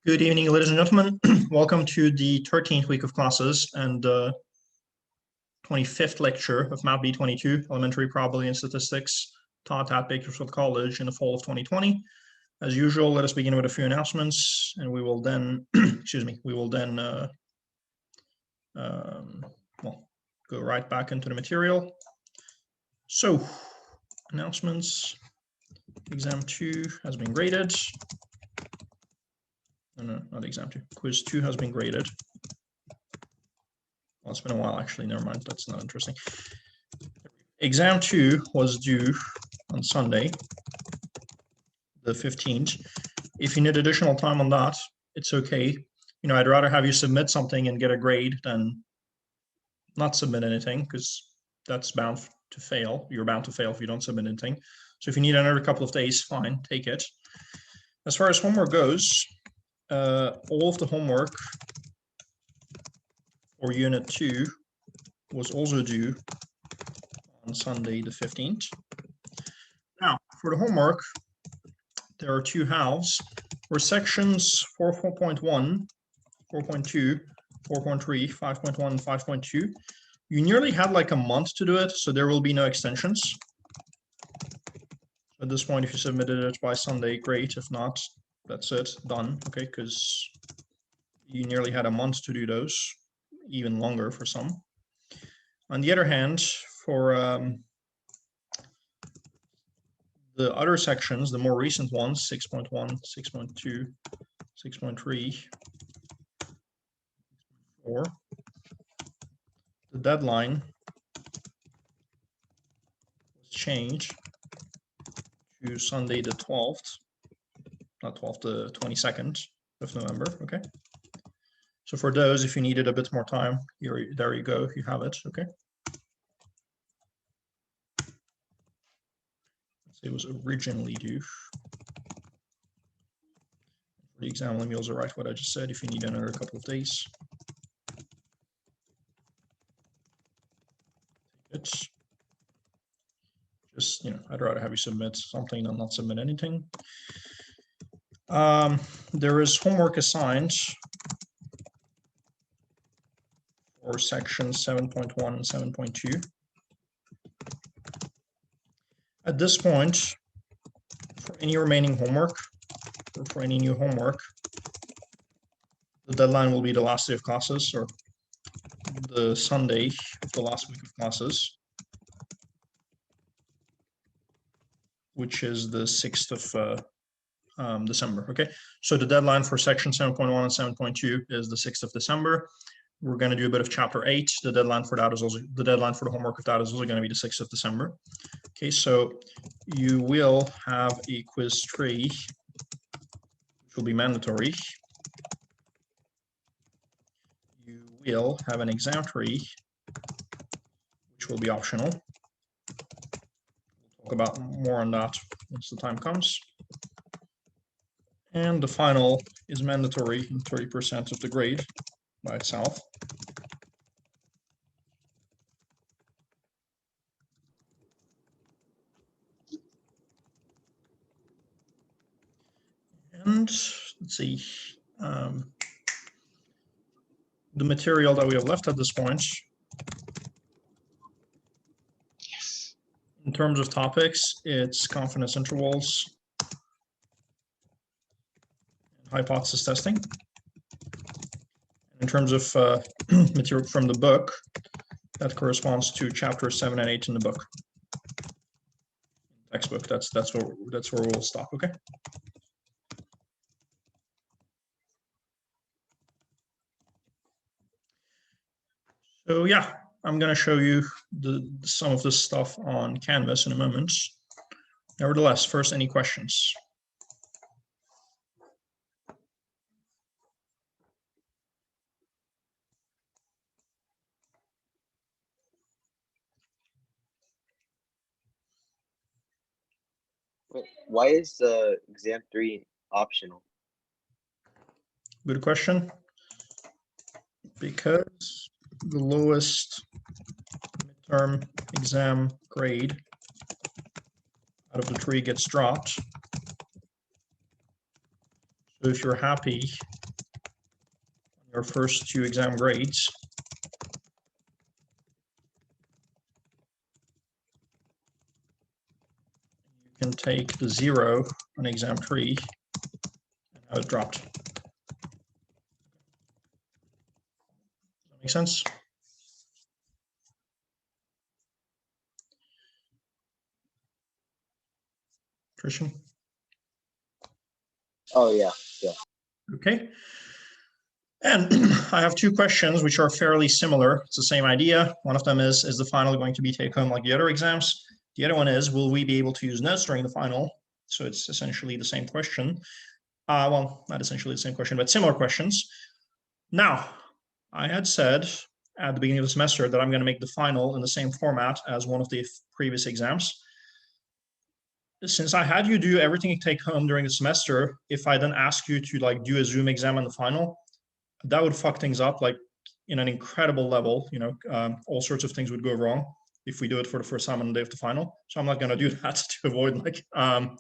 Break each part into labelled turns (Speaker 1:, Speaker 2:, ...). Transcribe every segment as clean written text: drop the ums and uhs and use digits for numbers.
Speaker 1: Good evening, ladies and gentlemen. Welcome to the 13th week of classes and 25th lecture of MATH B22, Elementary Probability and Statistics, taught at Bakersfield College in the fall of 2020. As usual, let us begin with a few announcements, and we will then, go right back into the material. So, announcements. Exam 2 has been graded. No, not exam 2. Quiz 2 has been graded. Well, it's been a while, actually. Never mind. That's not interesting. Exam 2 was due on Sunday, the 15th. If you need additional time on that, it's okay. You know, I'd rather have you submit something and get a grade than not submit anything, because that's bound to fail. You're bound to fail if you don't submit anything. So if you need another couple of days, fine, take it. As far as homework goes, all of the homework for Unit 2 was also due on Sunday the 15th. Now, for the homework, there are two halves. For sections 4.1, 4.2, 4.3, 5.1, and 5.2, you nearly had like a month to do it, so there will be no extensions. At this point, if you submitted it by Sunday, great. If not, that's it, done, okay, because you nearly had a month to do those, even longer for some. On the other hand, for the other sections, the more recent ones, 6.1, 6.2, 6.3, 4, the deadline was changed to Sunday the 12th, not 12th, the 22nd of November, okay? So for those, if you needed a bit more time, there you go, you have it, okay? It was originally due. For the exam, let me also write what I just said if you need another couple of days. It's just, you know, I'd rather have you submit something than not submit anything. There is homework assigned for sections 7.1 and 7.2. At this point, for any remaining homework, or for any new homework, the deadline will be the last day of classes, or the Sunday of the last week of classes, which is the 6th of December, okay? So the deadline for section 7.1 and 7.2 is the 6th of December. We're going to do a bit of chapter 8. The deadline for that is also, the deadline for the homework of that is also going to be the 6th of December. Okay, so you will have a quiz 3, which will be mandatory. You will have an exam 3, which will be optional. We'll talk about more on that once the time comes. And the final is mandatory in 30% of the grade by itself. And let's see, the material that we have left at this point, in terms of topics, it's confidence intervals, hypothesis testing. In terms of material from the book, that corresponds to chapters 7 and 8 in the book. Textbook, that's where we'll stop, okay? So yeah, I'm going to show you some of this stuff on Canvas in a moment. Nevertheless, first, any questions?
Speaker 2: Why is exam 3 optional?
Speaker 1: Good question. Because the lowest midterm exam grade out of the 3 gets dropped. So if you're happy on your first 2 exam grades, you can take the 0 on exam 3 and how it dropped. Does that make sense? Christian?
Speaker 2: Oh yeah, yeah.
Speaker 1: Okay. And I have 2 questions which are fairly similar. It's the same idea. One of them is the final going to be take home like the other exams? The other one is, will we be able to use notes during the final? So it's essentially the same question. Well, not essentially the same question, but similar questions. Now, I had said at the beginning of the semester that I'm going to make the final in the same format as one of the previous exams. Since I had you do everything you take home during the semester, if I then ask you to like do a Zoom exam on the final, that would fuck things up like in an incredible level. You know, all sorts of things would go wrong if we do it for the first time on the day of the final. So I'm not going to do that to avoid like to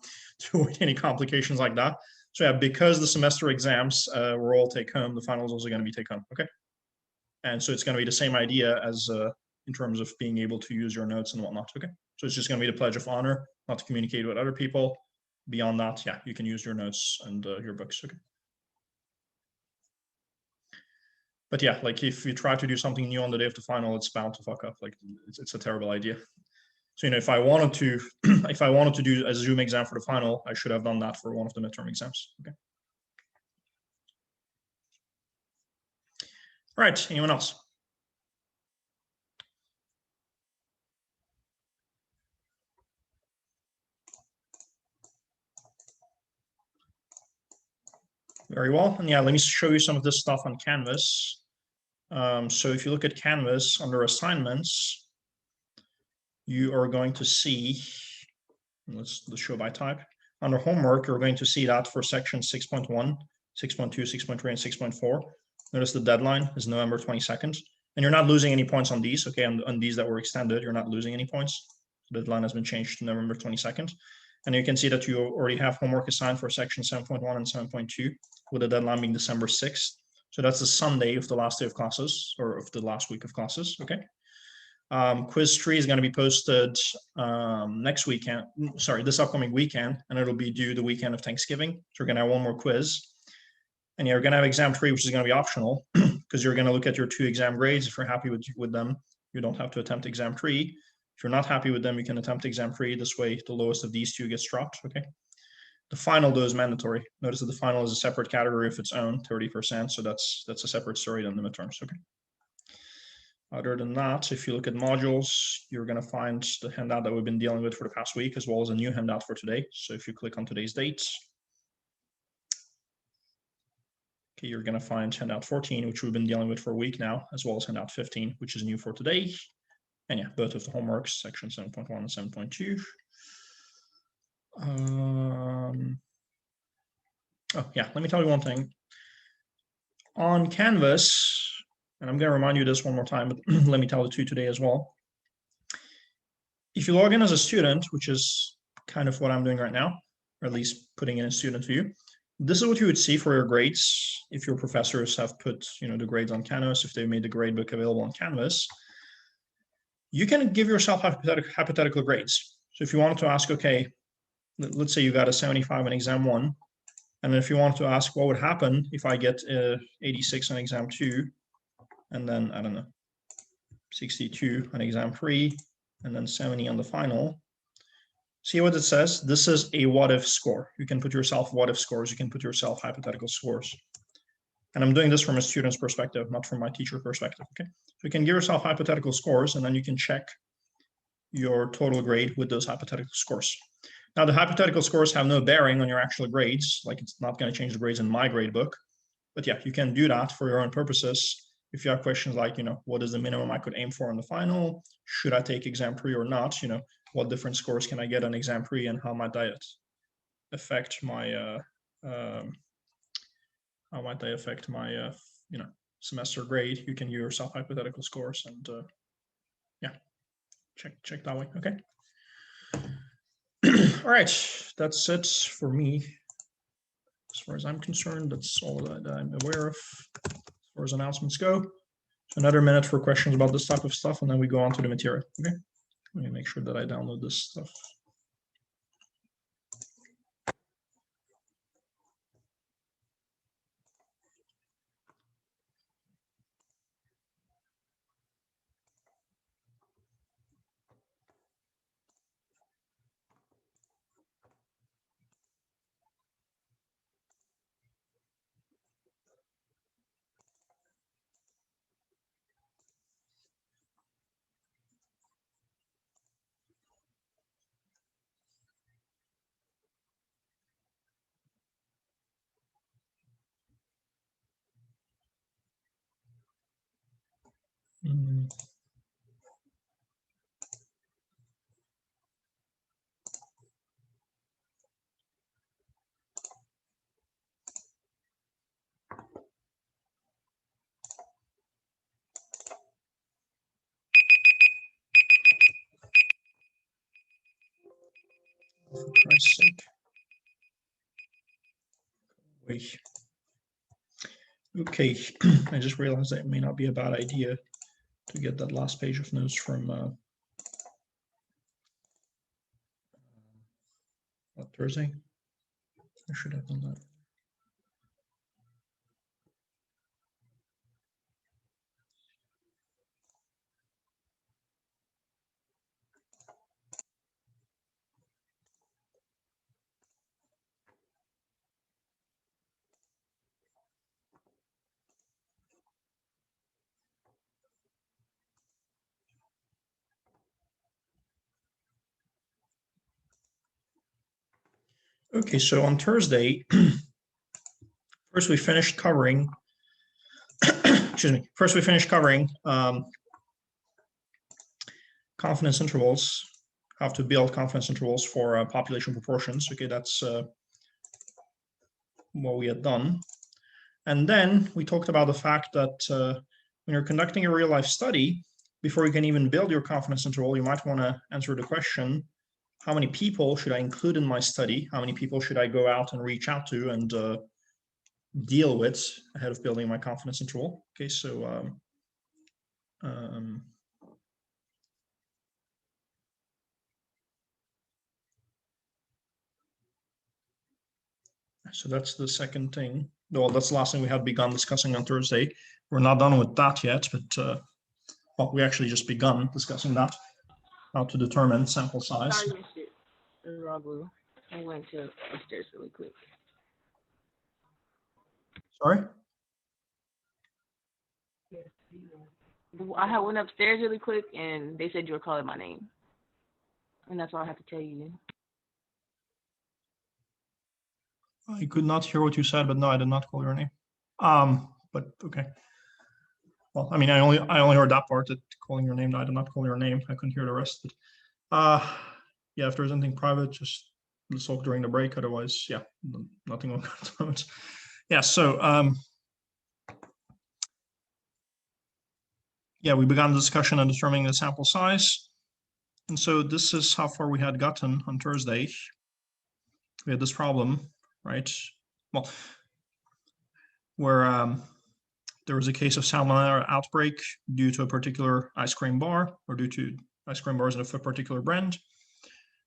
Speaker 1: avoid any complications like that. So yeah, because the semester exams were all take home, the final is also going to be take home. Okay, and so it's going to be the same idea as in terms of being able to use your notes and whatnot. Okay, so it's just going to be the pledge of honor, not to communicate with other people. Beyond that, yeah, you can use your notes and your books. Okay. But yeah, like if you try to do something new on the day of the final, it's bound to fuck up. Like it's a terrible idea. So you know, if I wanted to, if I wanted to do a Zoom exam for the final, I should have done that for one of the midterm exams. Okay. All right. Anyone else? Very well. And yeah, let me show you some of this stuff on Canvas. So if you look at Canvas under assignments, you are going to see, let's show by type. Under homework, you're going to see that for section 6.1, 6.2, 6.3, and 6.4. Notice the deadline is November 22nd. And you're not losing any points on these, okay? On these that were extended, you're not losing any points. The deadline has been changed to November 22nd. And you can see that you already have homework assigned for section 7.1 and 7.2, with the deadline being December 6th. So that's the Sunday of the last day of classes, or of the last week of classes, okay? Quiz 3 is going to be posted next weekend, sorry, this upcoming weekend, and it'll be due the weekend of Thanksgiving. So we're going to have one more quiz. And you're going to have exam 3, which is going to be optional, because you're going to look at your 2 exam grades. If you're happy with them, you don't have to attempt exam 3. If you're not happy with them, you can attempt exam 3. This way, the lowest of these 2 gets dropped, okay? The final, though, is mandatory. Notice that the final is a separate category of its own, 30%, so that's a separate story than the midterms, okay? Other than that, if you look at modules, you're going to find the handout that we've been dealing with for the past week, as well as a new handout for today. So if you click on today's dates, okay, you're going to find handout 14, which we've been dealing with for a week now, as well as handout 15, which is new for today. And yeah, both of the homeworks, section 7.1 and 7.2. Oh yeah, let me tell you one thing. On Canvas, and I'm going to remind you this one more time, but let me tell it to you today as well. If you log in as a student, which is kind of what I'm doing right now, or at least putting in a student view, this is what you would see for your grades if your professors have put, you know, the grades on Canvas, if they've made the gradebook available on Canvas. You can give yourself hypothetical grades. So if you wanted to ask, okay, let's say you got a 75 on exam 1, and if you want to ask what would happen if I get 86 on exam 2, and then, I don't know, 62 on exam 3, and then 70 on the final. See what it says? This is a what if score. You can put yourself what if scores. You can put yourself hypothetical scores. And I'm doing this from a student's perspective, not from my teacher perspective, okay? So you can give yourself hypothetical scores, and then you can check your total grade with those hypothetical scores. Now, the hypothetical scores have no bearing on your actual grades. Like, it's not going to change the grades in my grade book. But yeah, you can do that for your own purposes. If you have questions like, you know, what is the minimum I could aim for in the final? Should I take exam 3 or not? You know, what different scores can I get on exam 3, and how might that affect my you know, semester grade? You can use yourself hypothetical scores, and yeah, check that way. Okay. All right, that's it for me as far as I'm concerned, that's all that I'm aware of as far as announcements go. So another minute for questions about this type of stuff, and then we go on to the material. Okay, let me make sure that I download this stuff. For Christ's sake. Wait. Okay, I just realized that it may not be a bad idea to get that last page of notes from Thursday. I should have done that. Okay, so on Thursday, first we finished covering, excuse me, first we finished covering confidence intervals, how to build confidence intervals for population proportions. Okay, that's what we had done. And then we talked about the fact that when you're conducting a real life study, before you can even build your confidence interval, you might want to answer the question, how many people should I include in my study? How many people should I go out and reach out to and deal with ahead of building my confidence interval? Okay, so so that's the second thing. Well, that's the last thing we had begun discussing on Thursday. We're not done with that yet, but well, we actually just begun discussing that, how to determine sample size.
Speaker 3: Sorry, Mr. Ragu. I went to upstairs really quick.
Speaker 1: Sorry?
Speaker 3: I went upstairs really quick, and they said you were calling my name. And that's all I have to tell you.
Speaker 1: I could not hear what you said, but no, I did not call your name. But okay. Well, I mean, I only heard that part, that calling your name. No, I did not call your name. I couldn't hear the rest. But yeah, if there's anything private, just let's talk during the break. Otherwise, yeah, nothing will come. Yeah. So yeah, we began the discussion on determining the sample size, and so this is how far we had gotten on Thursday. We had this problem, right? Well, where there was a case of salmonella outbreak due to a particular ice cream bar, or due to ice cream bars of a particular brand.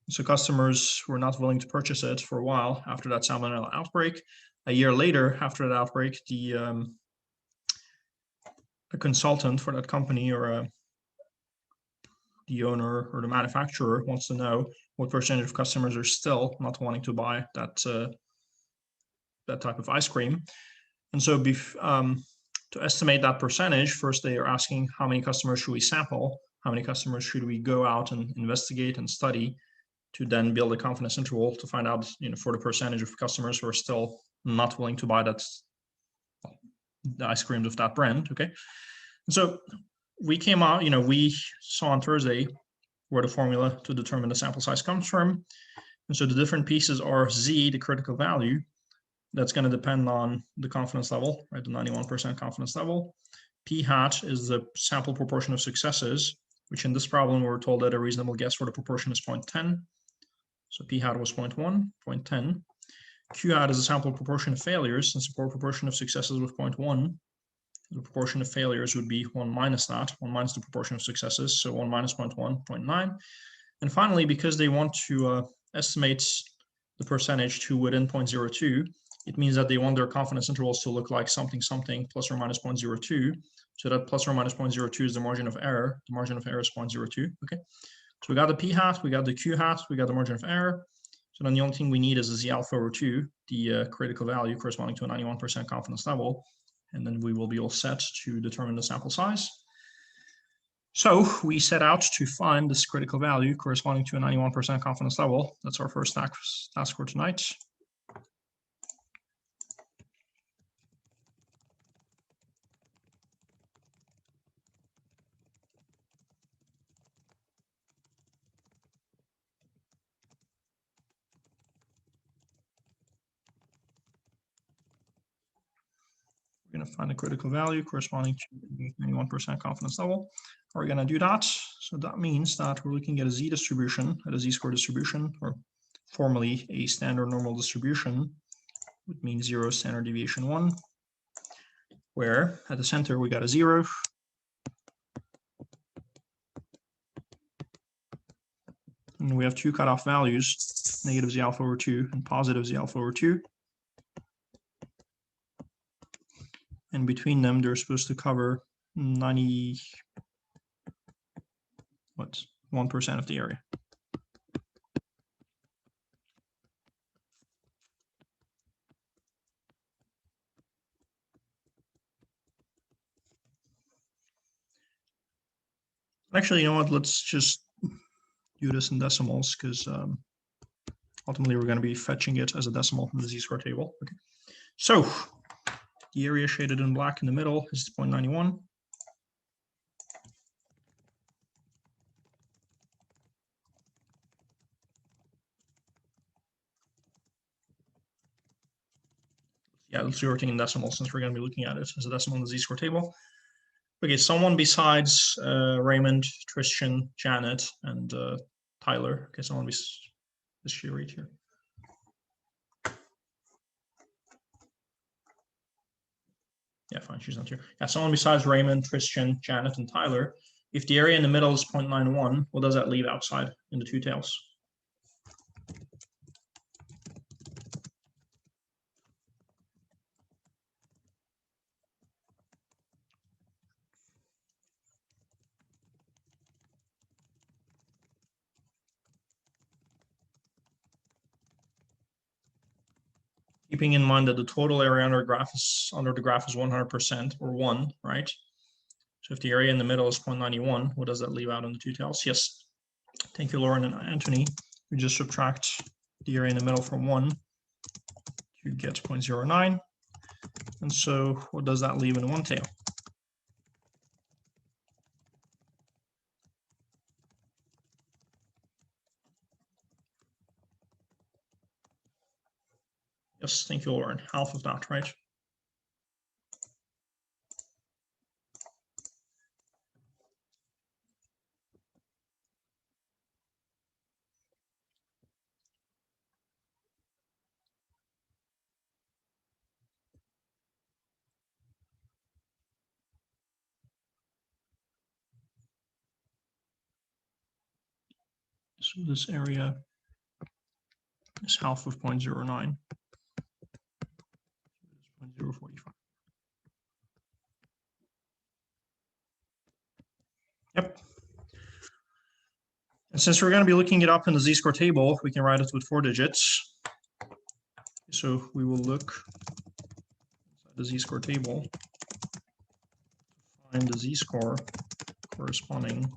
Speaker 1: So customers were not willing to purchase it for a while after that salmonella outbreak. A year later, after that outbreak, a consultant for that company, or the owner or the manufacturer, wants to know what percentage of customers are still not wanting to buy that that type of ice cream. And so to estimate that percentage, first they are asking how many customers should we sample, how many customers should we go out and investigate and study, to then build a confidence interval to find out, for the percentage of customers who are still not willing to buy the ice creams of that brand. Okay, and so we came out, we saw on Thursday where the formula to determine the sample size comes from. And so the different pieces are Z, the critical value. That's going to depend on the confidence level, right? The 91% confidence level. P hat is the sample proportion of successes, which in this problem, we're told that a reasonable guess for the proportion is 0.10. So P hat was 0.1, 0.10. Q hat is a sample proportion of failures, and support proportion of successes with 0.1. The proportion of failures would be 1 minus that, 1 minus the proportion of successes, so 1 minus 0.1, 0.9. And finally, because they want to estimate the percentage to within 0.02, it means that they want their confidence intervals to look like something, something, plus or minus 0.02. So that plus or minus 0.02 is the margin of error. The margin of error is 0.02, okay? So we got the P hat, we got the Q hat, we got the margin of error. So then the only thing we need is the Z alpha over 2, the critical value corresponding to a 91% confidence level. And then we will be all set to determine the sample size. So we set out to find this critical value corresponding to a 91% confidence level. That's our first task for tonight. We're going to find the critical value corresponding to the 91% confidence level. How are we going to do that? So that means that we're looking at a Z distribution, at a Z-score distribution, or formally a standard normal distribution, which means 0 standard deviation 1, where at the center we got a 0. And we have two cutoff values, negative Z alpha over 2 and positive Z alpha over 2. And between them, they're supposed to cover 1% of the area. Actually, you know what? Let's just do this in decimals because ultimately we're going to be fetching it as a decimal from the Z-score table. Okay. So the area shaded in black in the middle is 0.91. Yeah, let's do everything in decimals since we're going to be looking at it as a decimal in the Z-score table. Okay, someone besides Raymond, Tristan, Janet, and Tyler. Okay, someone besides, is she right here? Yeah, fine, she's not here. Yeah, someone besides Raymond, Tristan, Janet, and Tyler. If the area in the middle is 0.91, what does that leave outside in the two tails? Keeping in mind that the total area under the graph is 100% or 1, right? So if the area in the middle is 0.91, what does that leave out in the two tails? Yes. Thank you, Lauren and Anthony. We just subtract the area in the middle from 1 to get 0.09. And so what does that leave in one tail? Yes, thank you, Lauren. Half of that, right? So this area is half of 0.09. 0.045. Yep. And since we're going to be looking it up in the Z-score table, we can write it with 4 digits. So we will look at the Z-score table, find the Z-score corresponding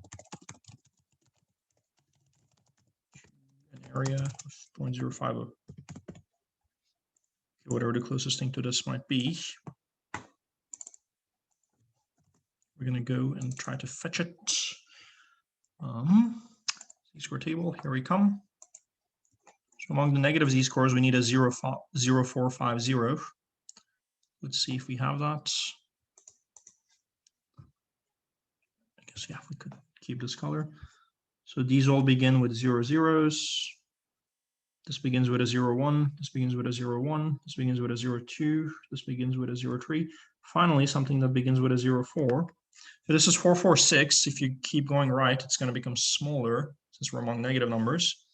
Speaker 1: to an area of 0.050. Whatever the closest thing to this might be. We're going to go and try to fetch it. Z-score table, here we come. So among the negative Z-scores, we need a 0.0450. Let's see if we have that. I guess, yeah, we could keep this color. So these all begin with 0 zeros. This begins with a 0, 1. This begins with a 0, 1. This begins with a 0, 2. This begins with a 0, 3. Finally, something that begins with a 0, 4. So this is 4, 4, 6. If you keep going right, it's going to become smaller since we're among negative numbers.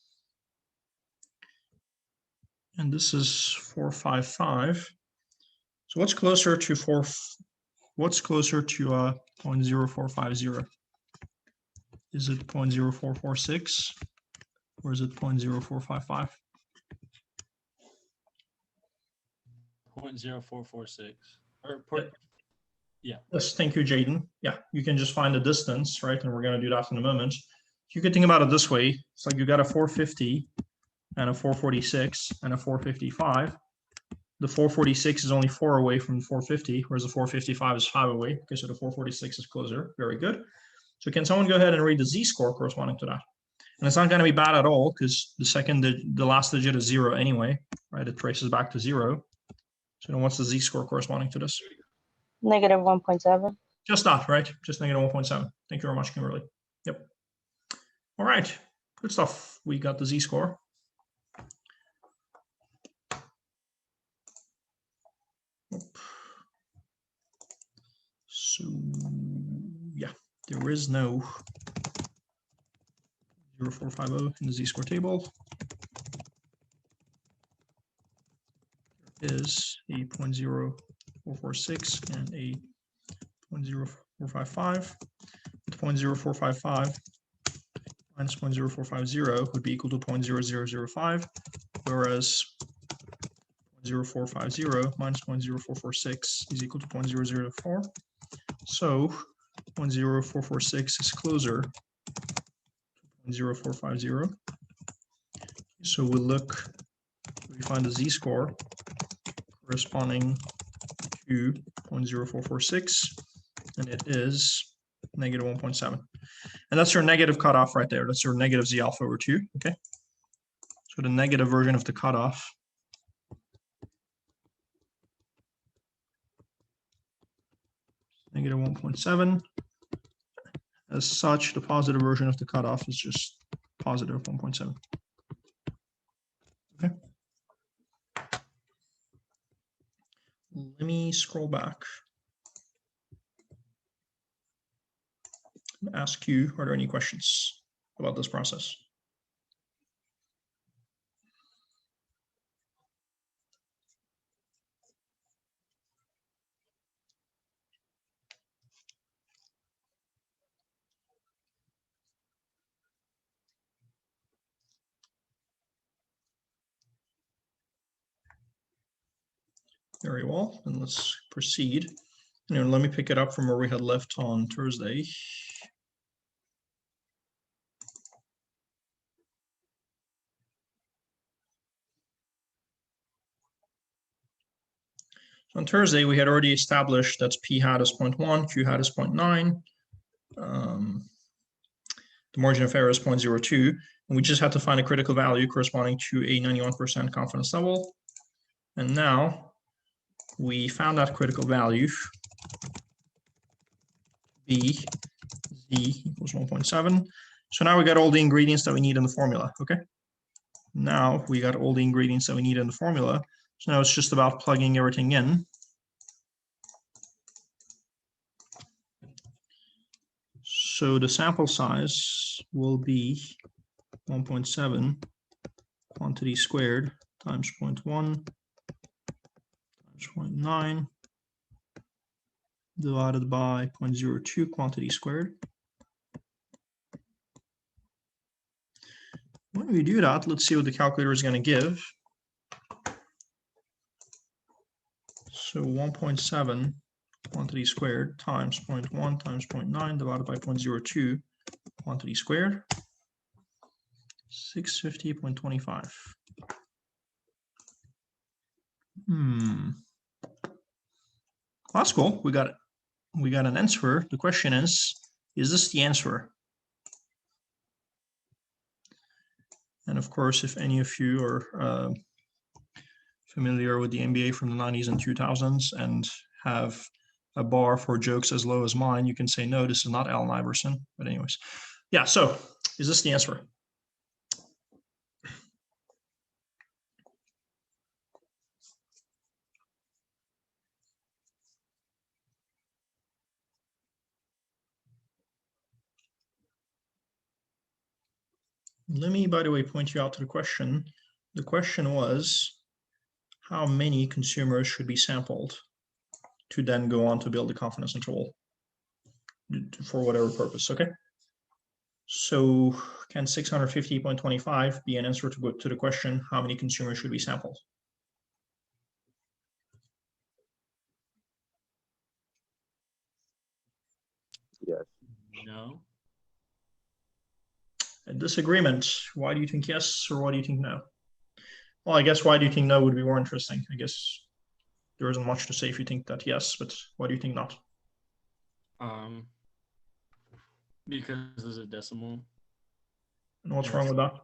Speaker 1: And this is 4, 5, 5. So what's closer to 4? What's closer to 0.0450? Is it 0.0446 or is it 0.0455?
Speaker 4: 0.0446. Yeah.
Speaker 1: Yes, thank you, Jaden. Yeah, you can just find the distance, right? And we're going to do that in a moment. You could think about it this way. It's like you got a 450 and a 446 and a 455. The 446 is only 4 away from 450, whereas the 455 is 5 away. Okay, so the 446 is closer. Very good. So can someone go ahead and read the z-score corresponding to that? And it's not going to be bad at all because the last digit is 0 anyway, right? It traces back to 0. So then what's the z-score corresponding to this?
Speaker 5: Negative 1.7.
Speaker 1: Just that, right? Just negative 1.7. Thank you very much, Kimberly. Yep. All right. Good stuff. We got the z-score. So, yeah, there is no 0450 in the z-score table. There is a 0.0446 and a 0.0455. The 0.0455 minus 0.0450 would be equal to 0.0005, whereas 0.0450 minus 0.0446 is equal to 0.004. So 0.0446 is closer to 0.0450. So we find the z-score corresponding to 0.0446, and it is negative 1.7. And that's your negative cutoff right there. That's your negative z alpha over 2. Okay. So the negative version of the cutoff negative 1.7. As such, the positive version of the cutoff is just positive 1.7. Okay. Let me scroll back and ask you, are there any questions about this process? Very well, and let's proceed. Let me pick it up from where we had left on Thursday. On Thursday, we had already established that P hat is 0.1, Q hat is 0.9. The margin of error is 0.02, and we just had to find a critical value corresponding to a 91% confidence level. And now we found that critical value, B Z equals 1.7. So now we got all the ingredients that we need in the formula, okay? Now we got all the ingredients that we need in the formula. So now it's just about plugging everything in. So the sample size will be 1.7 quantity squared times 0.1 times 0.9 divided by 0.02 quantity squared. When we do that, let's see what the calculator is going to give. So 1.7 quantity squared times 0.1 times 0.9 divided by 0.02 quantity squared, 650.25. That's cool. We got an answer. The question is this the answer? And of course, if any of you are familiar with the NBA from the 90s and 2000s and have a bar for jokes as low as mine, you can say, no, this is not Allen Iverson. But anyways, yeah, so is this the answer? Let me, by the way, point you out to the question. The question was, how many consumers should be sampled to then go on to build the confidence interval for whatever purpose, okay? So can 650.25 be an answer to the question, how many consumers should be sampled?
Speaker 2: Yes.
Speaker 4: No.
Speaker 1: A disagreement. Why do you think yes, or why do you think no? Well, I guess why do you think no would be more interesting? I guess there isn't much to say if you think that yes, but why do you think not?
Speaker 4: Because there's a decimal.
Speaker 1: And what's
Speaker 4: Yes.
Speaker 1: wrong with that?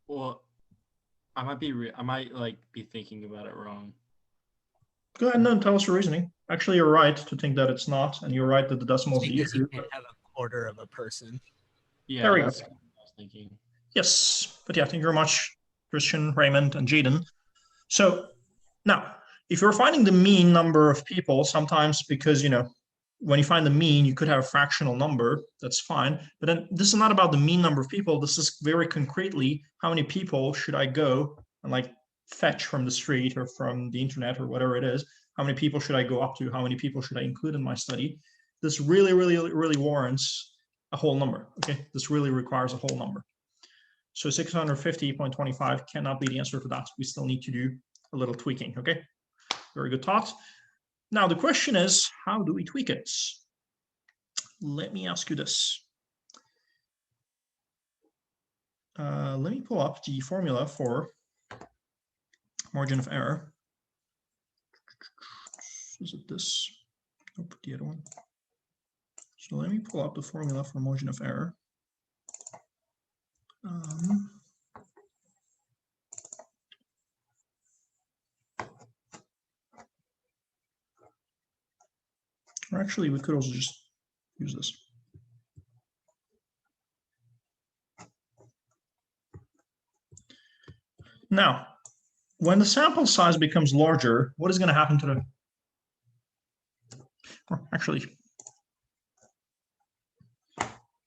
Speaker 4: Well, I might like be thinking about it wrong.
Speaker 1: Go ahead and tell us your reasoning. Actually, you're right to think that it's not, and you're right that the decimal is the
Speaker 6: Because you
Speaker 1: issue.
Speaker 6: can't have a quarter of a person.
Speaker 4: Yeah,
Speaker 1: There we go.
Speaker 4: that's what I was thinking.
Speaker 1: Yes, but yeah, thank you very much, Christian, Raymond, and Jaden. So now, if you're finding the mean number of people, sometimes because, you know, when you find the mean, you could have a fractional number, that's fine. But then this is not about the mean number of people. This is very concretely, how many people should I go and like fetch from the street or from the internet or whatever it is? How many people should I go up to? How many people should I include in my study? This really, really, really warrants a whole number, okay? This really requires a whole number. So 650.25 cannot be the answer for that. We still need to do a little tweaking, okay? Very good thought. Now the question is, how do we tweak it? Let me ask you this. Let me pull up the formula for margin of error. Is it this? Nope, the other one. So let me pull up the formula for margin of error. Or actually, we could also just use this. Now, when the sample size becomes larger, what is going to happen to the... Or actually,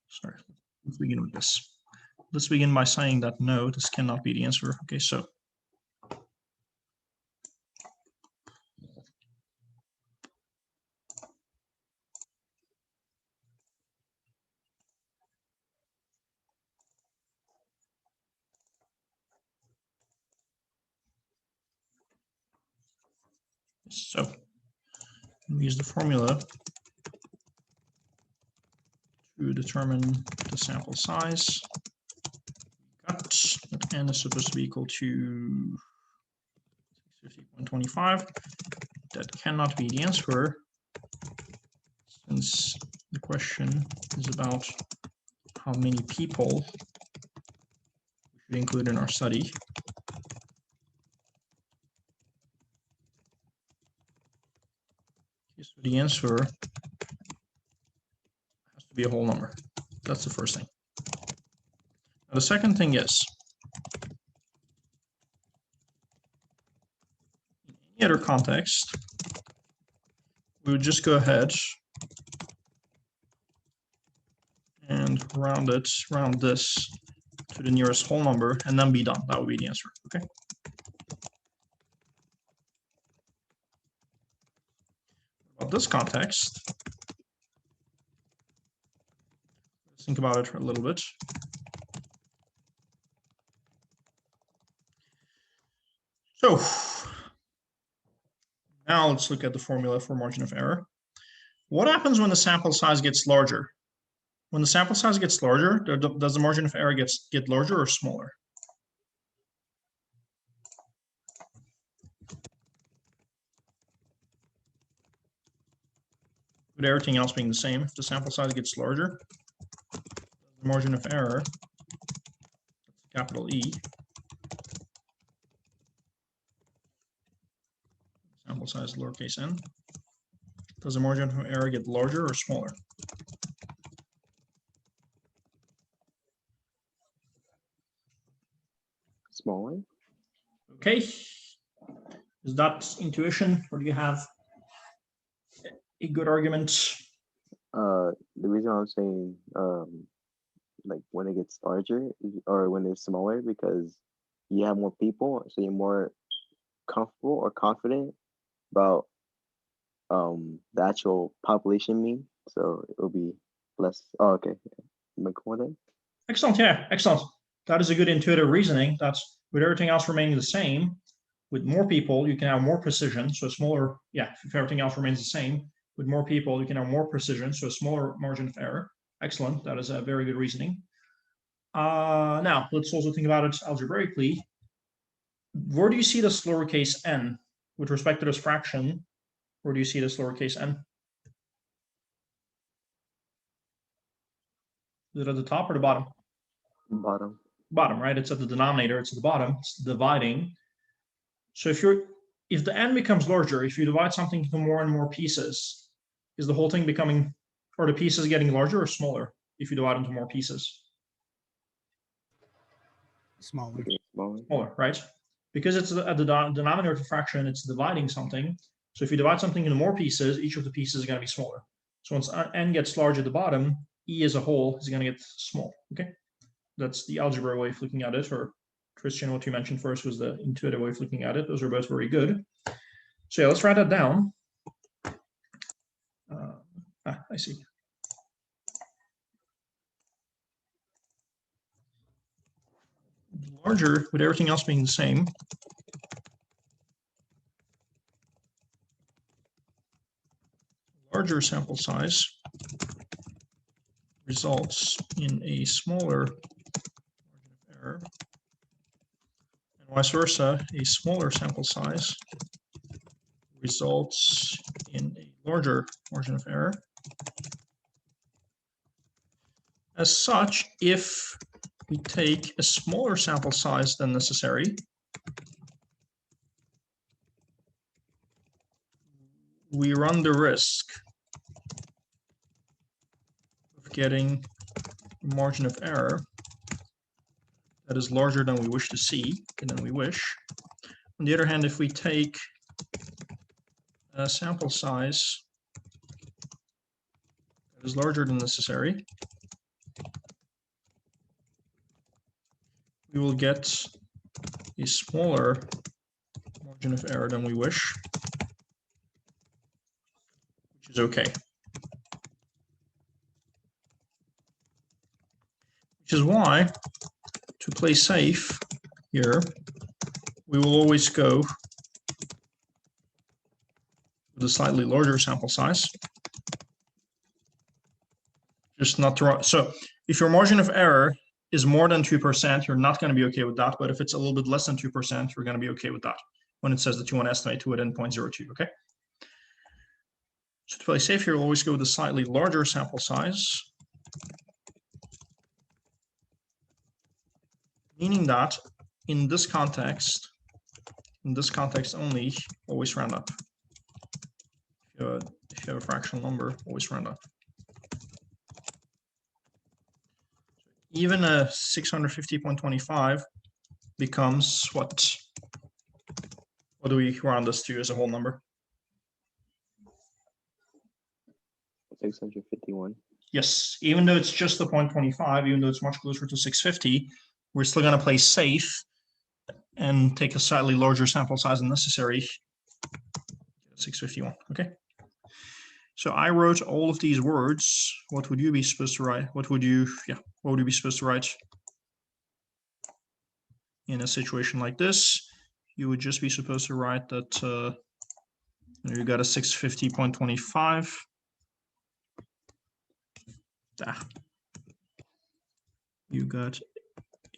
Speaker 1: sorry, let's begin with this. Let's begin by saying that no, this cannot be the answer. Okay, so we use the formula to determine the sample size. Got that n is supposed to be equal to 50.25. That cannot be the answer, since the question is about how many people we should include in our study. Okay, so the answer has to be a whole number. That's the first thing. Now, the second thing is, in any other context, we would just go ahead and round this to the nearest whole number, and then be done. That would be the answer, okay? About this context, let's think about it a little bit. So now let's look at the formula for margin of error. What happens when the sample size gets larger? When the sample size gets larger, does the margin of error get larger or smaller? With everything else being the same, if the sample size gets larger, the margin of error, capital E, sample size lowercase n, does the margin of error get larger or smaller?
Speaker 2: Smaller.
Speaker 1: Okay. Is that intuition, or do you have a good argument?
Speaker 2: The reason I'm saying like when it gets larger or when it's smaller because you have more people, so you're more comfortable or confident about the actual population mean. So it will be less. Oh, okay. Am I cool then?
Speaker 1: Excellent. Yeah, excellent. That is a good intuitive reasoning. That's with everything else remaining the same. With more people, you can have more precision. So a smaller, yeah, if everything else remains the same, with more people, you can have more precision. So a smaller margin of error. Excellent. That is a very good reasoning. Now, let's also think about it algebraically. Where do you see this lowercase n with respect to this fraction? Where do you see this lowercase n? Is it at the top or the bottom?
Speaker 2: Bottom.
Speaker 1: Bottom, right? It's at the denominator. It's at the bottom. It's dividing. So if the n becomes larger, if you divide something into more and more pieces, is the whole thing becoming, or the pieces getting larger or smaller if you divide into more pieces?
Speaker 6: Smaller.
Speaker 2: Okay, smaller.
Speaker 1: Smaller, right? Because it's at the denominator of the fraction, it's dividing something. So if you divide something into more pieces, each of the pieces is going to be smaller. So once n gets large at the bottom, e as a whole is going to get small. Okay, that's the algebra way of looking at it. Or Christian, what you mentioned first was the intuitive way of looking at it. Those are both very good. So yeah, let's write that down. I see. Larger, with everything else being the same. Larger sample size results in a smaller margin of error, and vice versa, a smaller sample size results in a larger margin of error. As such, if we take a smaller sample size than necessary, we run the risk of getting a margin of error that is larger than we wish to see, and than we wish. On the other hand, if we take a sample size that is larger than necessary, we will get a smaller margin of error than we wish, which is okay. Which is why, to play safe here, we will always go with a slightly larger sample size. Just not to, so if your margin of error is more than 2%, you're not going to be okay with that. But if it's a little bit less than 2%, you're going to be okay with that when it says that you want to estimate to within 0.02, okay? So to play safe here, we'll always go with a slightly larger sample size, meaning that in this context only, always round up. If you have a fractional number, always round up. Even a 650.25 becomes what? What do we round this to as a whole number?
Speaker 2: 651.
Speaker 1: Yes, even though it's just the 0.25, even though it's much closer to 650, we're still going to play safe and take a slightly larger sample size than necessary. 651, okay? So I wrote all of these words. What would you be supposed to write? What would you be supposed to write in a situation like this? You would just be supposed to write that you got a 650.25. You got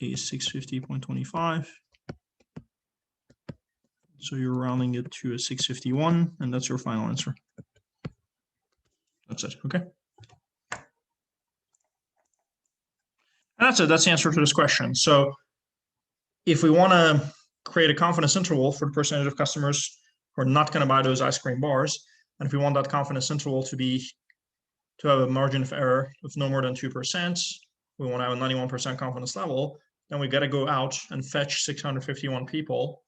Speaker 1: a 650.25. So you're rounding it to a 651, and that's your final answer. That's it, okay? And that's it, that's the answer to this question. So if we want to create a confidence interval for the percentage of customers who are not going to buy those ice cream bars, and if we want that confidence interval to have a margin of error of no more than 2%, we want to have a 91% confidence level, then we got to go out and fetch 651 people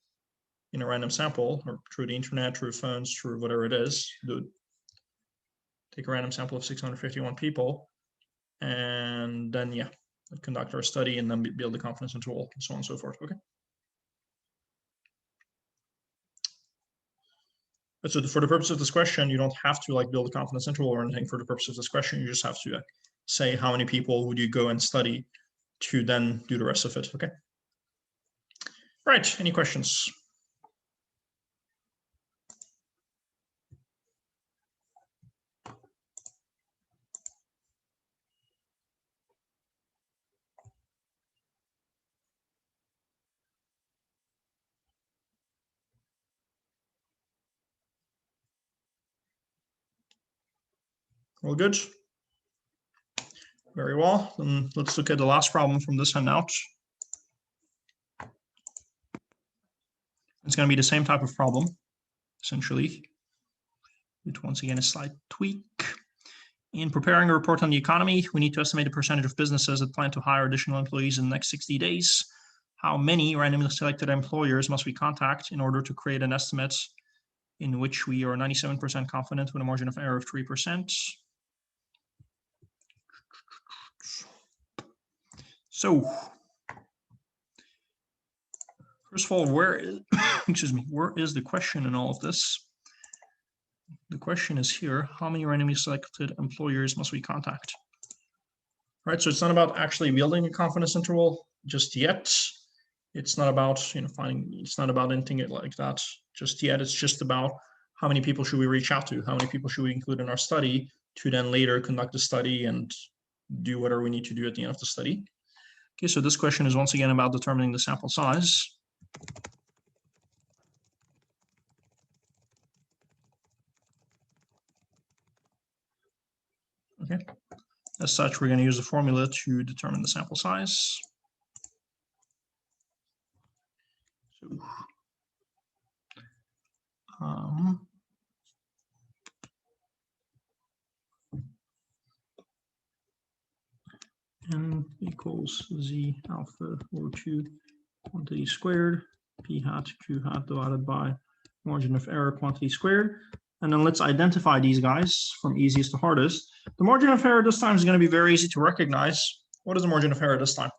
Speaker 1: in a random sample, or through the internet, through phones, through whatever it is. Take a random sample of 651 people, and then conduct our study and then build the confidence interval and so on and so forth. Okay. But so for the purpose of this question, you don't have to like build a confidence interval or anything. For the purpose of this question, you just have to say how many people would you go and study to then do the rest of it. Okay. Right. Any questions? All good? Very well. Then let's look at the last problem from this handout. It's going to be the same type of problem, essentially. With once again a slight tweak. In preparing a report on the economy, we need to estimate the percentage of businesses that plan to hire additional employees in the next 60 days. How many randomly selected employers must we contact in order to create an estimate in which we are 97% confident with a margin of error of 3%? So, first of all, where is, excuse me, where is the question in all of this? The question is here, how many randomly selected employers must we contact? Right, so it's not about actually building a confidence interval just yet. It's not about, finding, it's not about anything like that just yet. It's just about how many people should we reach out to? How many people should we include in our study to then later conduct the study and do whatever we need to do at the end of the study? Okay, so this question is once again about determining the sample size. Okay, as such, we're going to use the formula to determine the sample size. So, n equals z alpha over 2 quantity squared, p hat q hat divided by margin of error quantity squared. And then let's identify these guys from easiest to hardest. The margin of error this time is going to be very easy to recognize. What is the margin of error this time?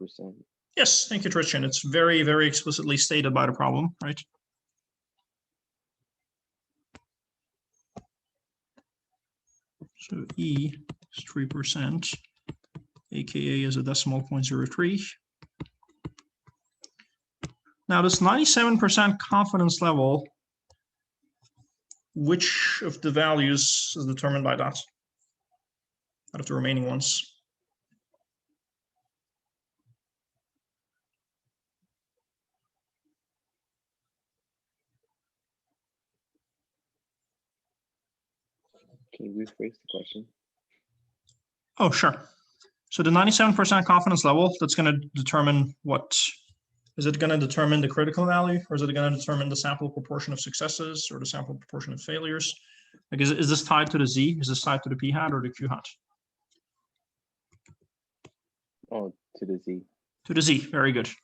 Speaker 2: 3%.
Speaker 1: Yes, thank you, Tristan. It's very, very explicitly stated by the problem, right? So E is 3%, aka is a decimal 0.03. Now this 97% confidence level, which of the values is determined by that out of the remaining ones?
Speaker 2: Can you rephrase the question?
Speaker 1: Oh, sure. So the 97% confidence level, that's going to determine what? Is it going to determine the critical value, or is it going to determine the sample proportion of successes or the sample proportion of failures? Like, is this tied to the Z? Is this tied to the P hat or the Q hat?
Speaker 2: Oh, to the Z.
Speaker 1: To the Z, very good. So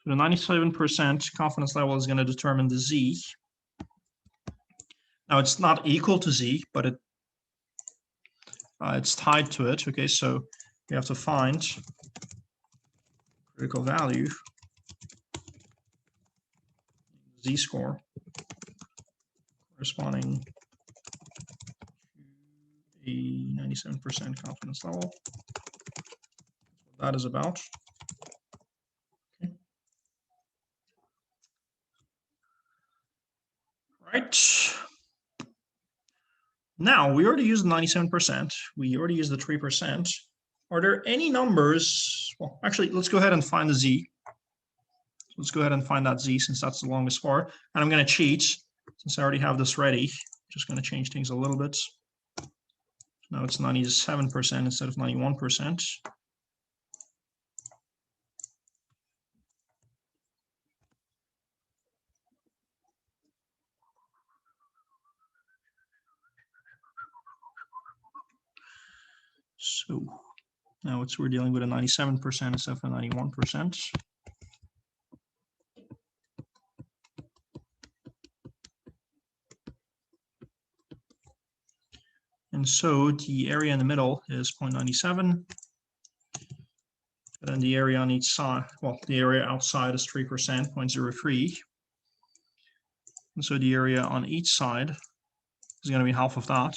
Speaker 1: the 97% confidence level is going to determine the Z. Now it's not equal to Z, but it's tied to it. Okay, so we have to find critical value, Z score, corresponding to a 97% confidence level. That's what that is about. Okay. Right. Now, we already used the 97%. We already used the 3%. Are there any numbers? Well, actually, let's go ahead and find the Z. Let's go ahead and find that Z since that's the longest part. And I'm going to cheat since I already have this ready. Just going to change things a little bit. Now it's 97% instead of 91%. So now we're dealing with a 97% instead of a 91%. And so the area in the middle is 0.97. And then the area on each side, well, the area outside is 3%, 0.03. And so the area on each side is going to be half of that.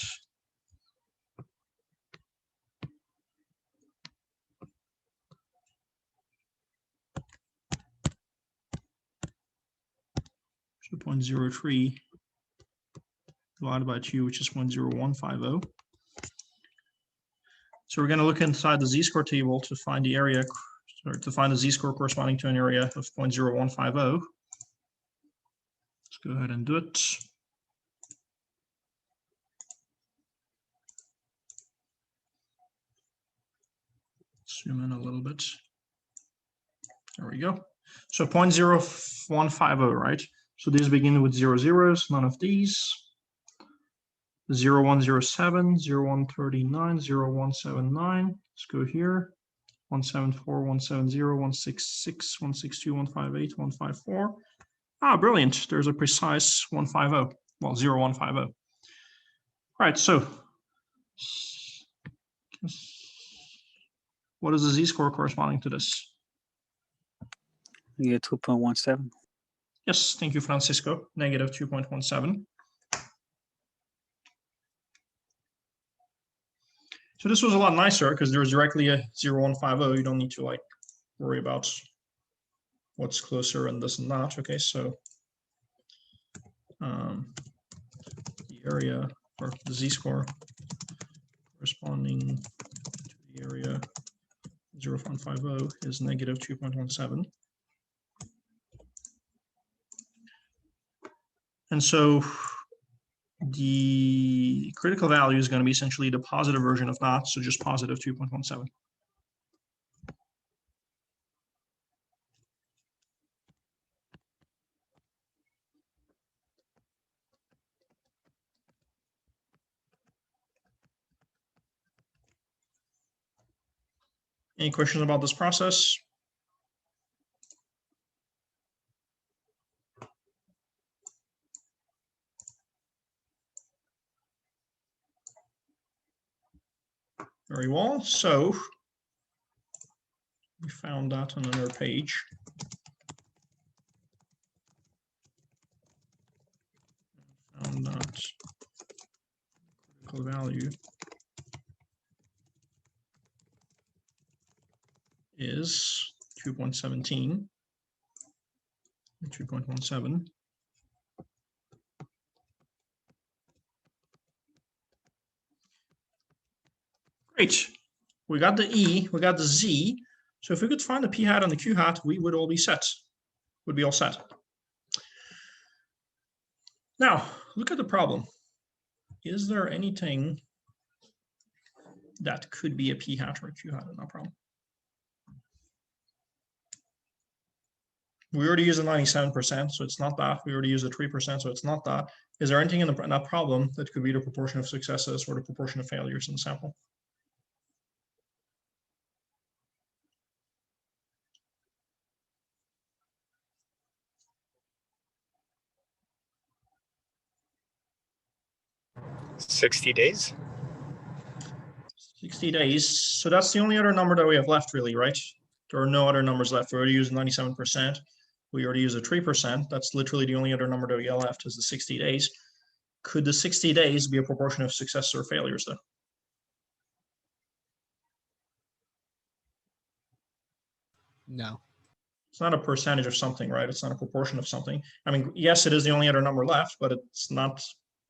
Speaker 1: So 0.03 divided by 2, which is 0.0150. So we're going to look inside the z-score table to find the area, or to find the z-score corresponding to an area of 0.0150. Let's go ahead and do it. Zoom in a little bit. There we go. So 0.0150, right? So these begin with 0 zeros, none of these. 0107, 0139, 0179. Let's go here. 174, 170, 166, 162, 158, 154. Ah, brilliant. There's a precise 150. Well, 0150. All right, so what is the z-score corresponding to this?
Speaker 7: Yeah, 2.17.
Speaker 1: Yes, thank you, Francisco. Negative 2.17. So this was a lot nicer because there's directly a 0150. You don't need to like worry about what's closer and this and that. Okay, so the area or the z-score corresponding to the area 0150 is negative 2.17. And so the critical value is going to be essentially the positive version of that, so just positive 2.17. Any questions about this process? Very well. So we found that on another page. Found that critical value is 2.17, 2.17. Great. We got the E, we got the Z. So if we could find the P hat and the Q hat, we would all be set. Would be all set. Now, look at the problem. Is there anything that could be a P hat or a Q hat in that problem? We already used the 97%, so it's not that. We already used the 3%, so it's not that. Is there anything in that problem that could be the proportion of successes or the proportion of failures in the sample?
Speaker 6: days.
Speaker 1: 60 days. So that's the only other number that we have left, really, right? There are no other numbers left. We already used 97%. We already used the 3%. That's literally the only other number that we have left is the 60 days. Could the 60 days be a proportion of successes or failures, though?
Speaker 6: No.
Speaker 1: It's not a percentage of something, right? It's not a proportion of something. I mean, yes, it is the only other number left, but it's not.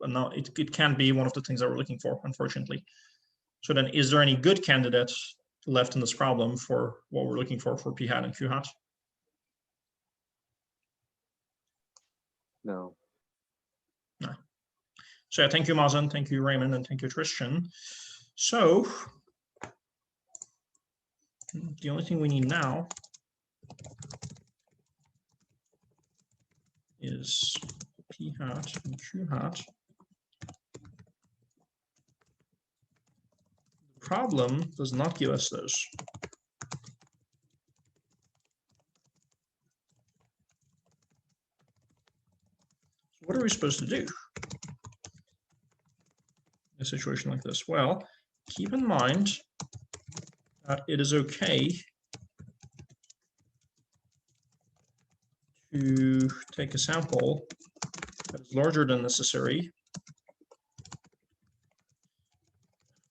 Speaker 1: No, it can't be one of the things that we're looking for, unfortunately. So then, is there any good candidate left in this problem for what we're looking for P hat and Q hat?
Speaker 2: No.
Speaker 1: No. So yeah, thank you, Mazen. Thank you, Raymond, and thank you, Tristan. So the only thing we need now is P hat and Q hat. The problem does not give us those. So what are we supposed to do? a situation like this? Well, keep in mind that it is okay to take a sample that is larger than necessary,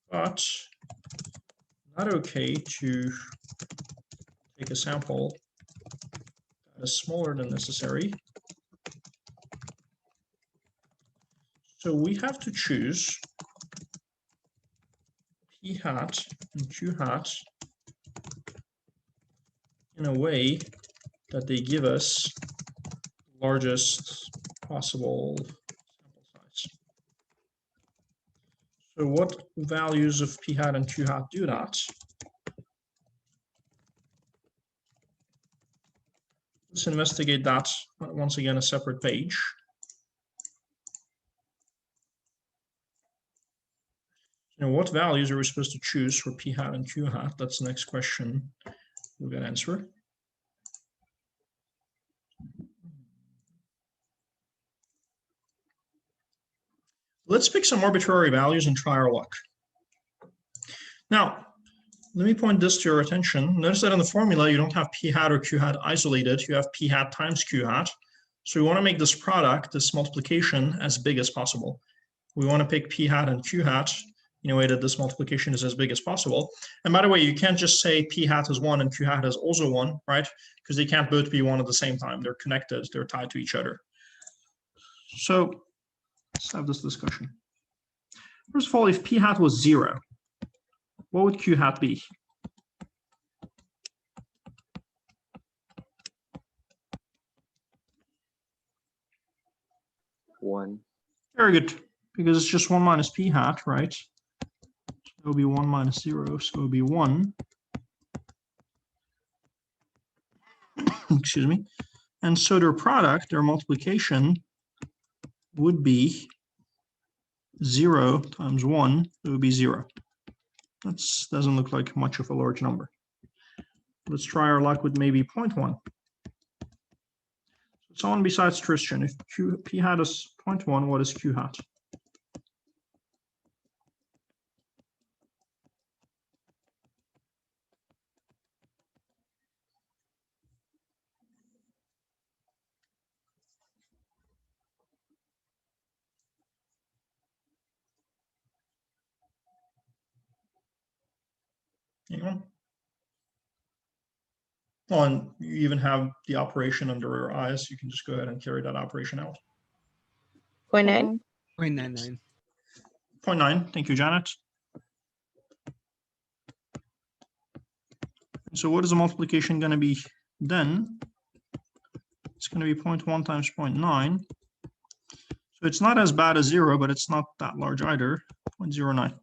Speaker 1: but not okay to take a sample that is smaller than necessary. So we have to choose p hat and q hat in a way that they give us the largest possible sample size. So what values of p hat and q hat do that? Let's investigate that once again, a separate page. You know, what values are we supposed to choose for p hat and q hat? That's the next question we're going to answer. Let's pick some arbitrary values and try our luck. Now, let me point this to your attention. Notice that in the formula, you don't have p hat or q hat isolated. You have p hat times q hat. So we want to make this product, this multiplication, as big as possible. We want to pick p hat and q hat in a way that this multiplication is as big as possible. And by the way, you can't just say p hat is 1 and q hat is also 1, right? Because they can't both be 1 at the same time. They're connected. They're tied to each other. So let's have this discussion. First of all, if p hat was 0, what would q hat be?
Speaker 2: One.
Speaker 1: Very good, because it's just 1 minus p hat, right? So it will be 1 minus 0, so it will be 1. Excuse me. And so their product, their multiplication, would be 0 times 1, it would be 0. That doesn't look like much of a large number. Let's try our luck with maybe 0.1. Someone besides Christian, if p hat is 0.1, what is q hat? Anyone? Oh, and you even have the operation under your eyes. You can just go ahead and carry that operation out.
Speaker 5: 0.9.
Speaker 6: 0.99.
Speaker 1: 0.9. Thank you, Janet. So what is the multiplication going to be then? It's going to be 0.1 times 0.9. So it's not as bad as 0, but it's not that large either. 0.09.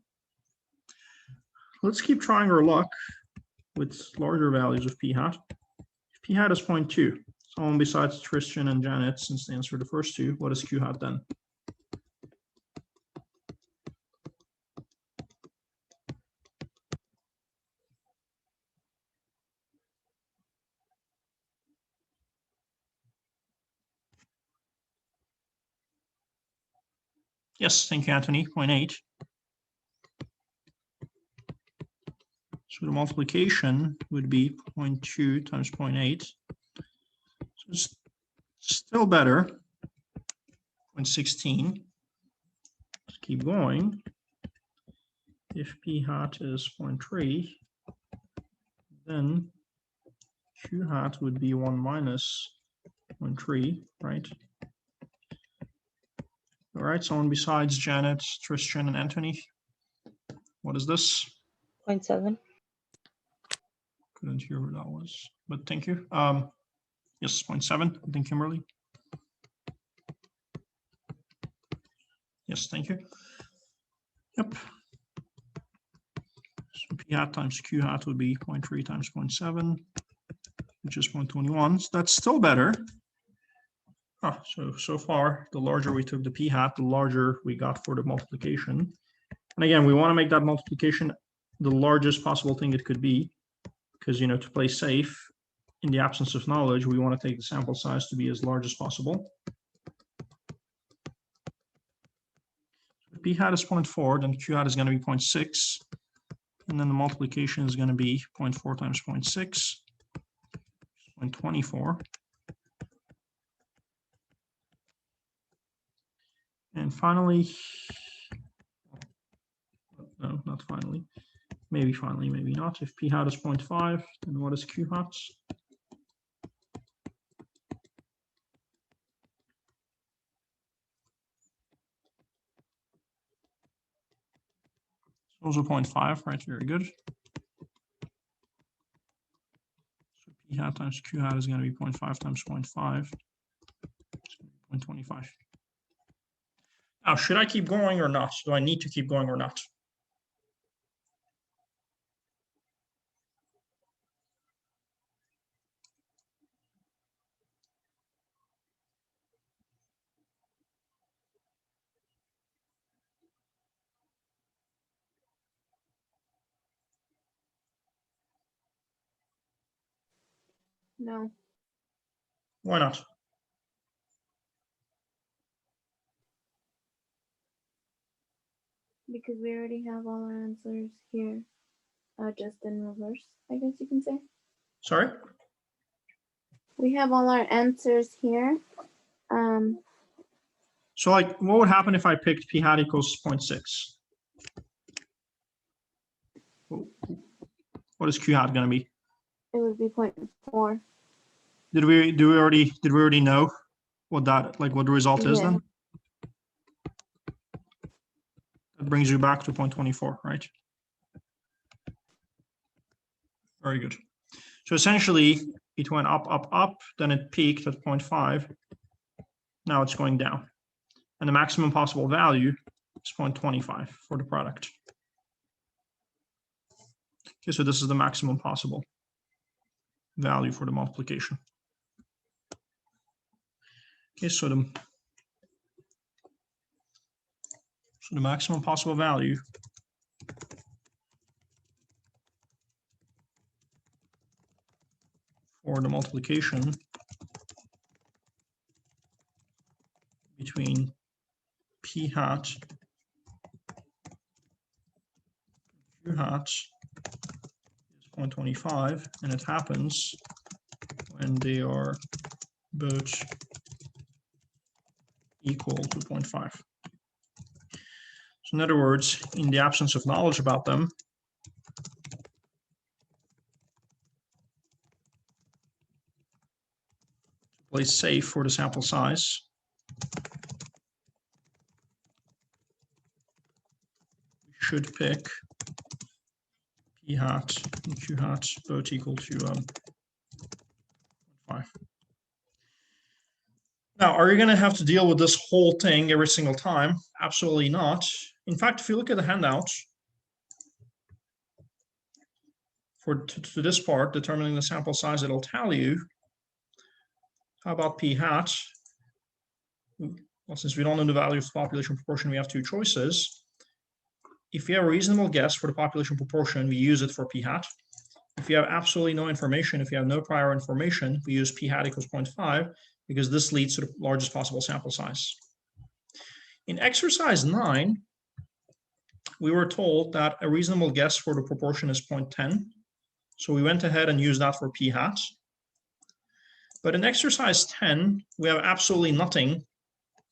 Speaker 1: Let's keep trying our luck with larger values of p hat. If p hat is 0.2, someone besides Christian and Janet, since they answered the first two, what is q hat then? Yes, thank you, Anthony, 0.8. So the multiplication would be 0.2 times 0.8. So it's still better, 0.16. Let's keep going. If p hat is 0.3, then q hat would be 1 minus 0.3, right? All right, someone besides Janet, Tristan, and Anthony. What is this?
Speaker 5: 0.7.
Speaker 1: Couldn't hear who that was, but thank you. Yes, 0.7. I think Kimberly. Yes, thank you. Yep. So p hat times q hat would be 0.3 times 0.7, which is 0.21. So that's still better. So far, the larger we took the p hat, the larger we got for the multiplication. And again, we want to make that multiplication the largest possible thing it could be, because, you know, to play safe, in the absence of knowledge, we want to take the sample size to be as large as possible. P hat is 0.4, then Q hat is going to be 0.6. And then the multiplication is going to be 0.4 times 0.6, 0.24. And finally, no, not finally, maybe not. If P hat is 0.5, then what is Q hat? Also 0.5, right? Very good. So P hat times Q hat is going to be 0.5 times 0.5, 0.25. Now, should I keep going or not? Do I need to keep going or not?
Speaker 5: No,
Speaker 1: Why not?
Speaker 5: because we already have all our answers here, just in reverse, I guess you can say.
Speaker 1: Sorry?
Speaker 5: We have all our answers here.
Speaker 1: So like, what would happen if I picked P hat equals 0.6? What is Q hat going to be?
Speaker 5: It would be 0.4.
Speaker 1: Did we already know what that, like, what the result is
Speaker 5: Yeah.
Speaker 1: then? That brings you back to 0.24, right? Very good. So essentially, it went up, up, up, then it peaked at 0.5. Now it's going down. And the maximum possible value is 0.25 for the product. Okay, so this is the maximum possible value for the multiplication. Okay, so the maximum possible value for the multiplication between P hat and Q hat is 0.25, and it happens when they are both equal to 0.5. So in other words, in the absence of knowledge about them, to play safe for the sample size, we should pick P hat and Q hat both equal to 0.5. Now, are you going to have to deal with this whole thing every single time? Absolutely not. In fact, if you look at the handout, to this part, determining the sample size, it'll tell you, how about P hat? Well, since we don't know the value of the population proportion, we have two choices. If you have a reasonable guess for the population proportion, we use it for P hat. If you have absolutely no information, if you have no prior information, we use P hat equals 0.5, because this leads to the largest possible sample size. In exercise 9, we were told that a reasonable guess for the proportion is 0.10. So we went ahead and used that for P hat. But in exercise 10, we have absolutely nothing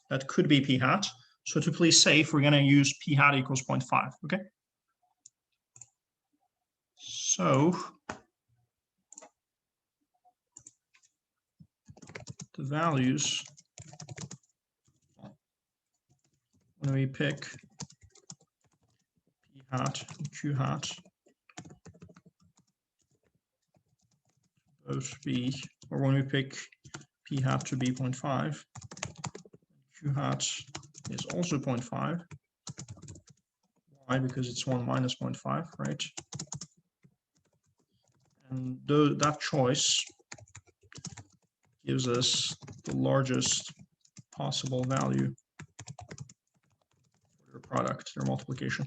Speaker 1: that could be P hat. So to play safe, we're going to use P hat equals 0.5, okay? So the values, when we pick P hat and Q hat, both be, or when we pick P hat to be 0.5, Q hat is also 0.5. Why? Because it's 1 minus 0.5, right? And that choice gives us the largest possible value for your product, your multiplication.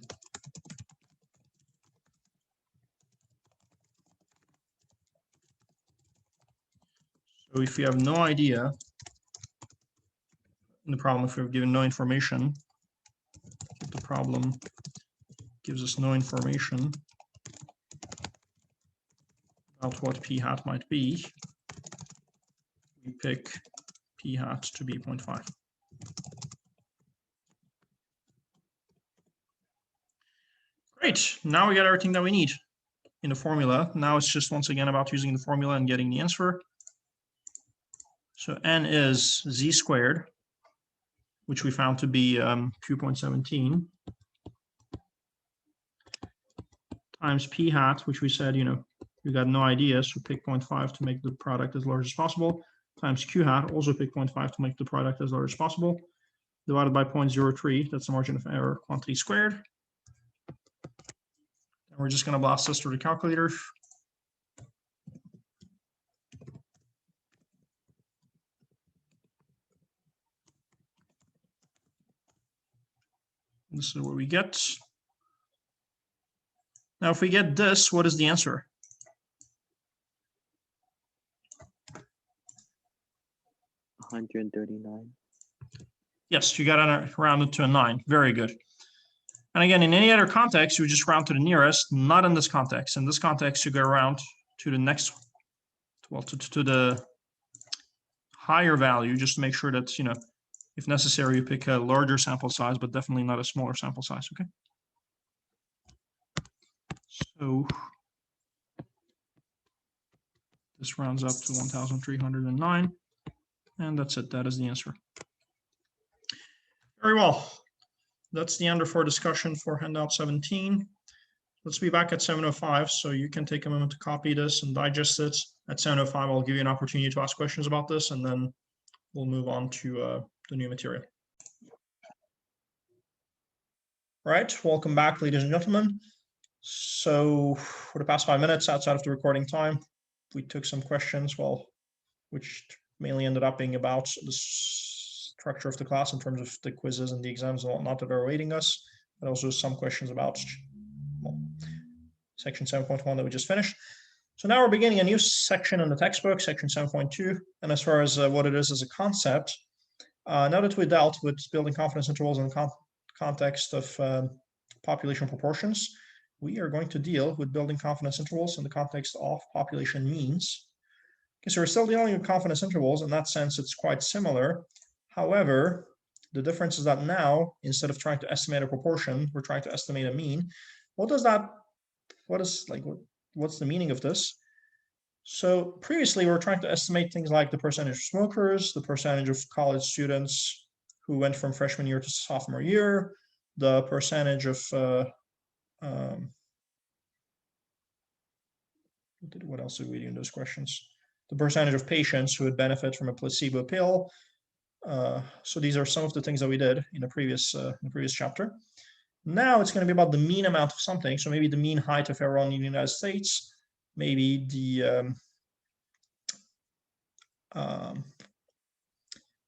Speaker 1: So if you have no idea, in the problem, if you're given no information, keep the problem gives us no information about what p hat might be, we pick p hat to be 0.5. Great, now we got everything that we need in the formula. Now it's just once again about using the formula and getting the answer. So n is z squared, which we found to be 2.17, times p hat, which we said, you know, we got no idea, so pick 0.5 to make the product as large as possible, times q hat, also pick 0.5 to make the product as large as possible, divided by 0.03, that's the margin of error, quantity squared. And we're just going to blast this through the calculator. This is what we get. Now, if we get this, what is the answer?
Speaker 2: $139.
Speaker 1: Yes, you got to round it to a 9. Very good. And again, in any other context, you just round to the nearest, not in this context. In this context, you go around to the next, well, to the higher value, just to make sure that, you know, if necessary, you pick a larger sample size, but definitely not a smaller sample size, okay? So this rounds up to 1,309, and that's it. That is the answer. Very well. That's the end of our discussion for handout 17. Let's be back at 7:05, so you can take a moment to copy this and digest it. At 7:05, I'll give you an opportunity to ask questions about this, and then we'll move on to the new material. All right, welcome back, ladies and gentlemen. So for the past 5 minutes outside of the recording time, we took some questions, well, which mainly ended up being about the structure of the class in terms of the quizzes and the exams and whatnot that are awaiting us, but also some questions about, well, section 7.1 that we just finished. So now we're beginning a new section in the textbook, section 7.2. And as far as what it is as a concept, now that we dealt with building confidence intervals in the context of population proportions, we are going to deal with building confidence intervals in the context of population means. Okay, so we're still dealing with confidence intervals. In that sense, it's quite similar. However, the difference is that now, instead of trying to estimate a proportion, we're trying to estimate a mean. What's the meaning of this? So previously, we were trying to estimate things like the percentage of smokers, the percentage of college students who went from freshman year to sophomore year, the percentage of what else did we do in those questions? The percentage of patients who would benefit from a placebo pill. So these are some of the things that we did in the previous chapter. Now it's going to be about the mean amount of something. So maybe the mean height of everyone in the United States, maybe the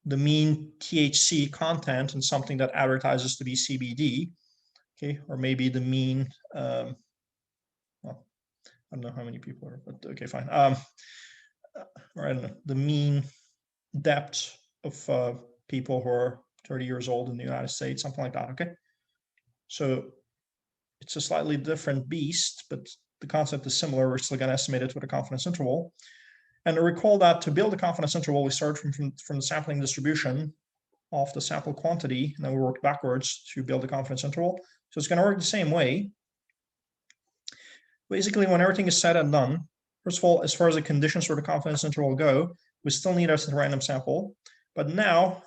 Speaker 1: mean THC content in something that advertises to be CBD, okay, or maybe the mean, well, I don't know how many people are, but okay, fine. Or I don't know, the mean depth of people who are 30 years old in the United States, something like that, okay? So it's a slightly different beast, but the concept is similar. We're still going to estimate it with a confidence interval. And recall that to build a confidence interval, we start from the sampling distribution of the sample quantity, and then we work backwards to build a confidence interval. So it's going to work the same way. Basically, when everything is said and done, first of all, as far as the conditions for the confidence interval go, we still need a random sample. But now,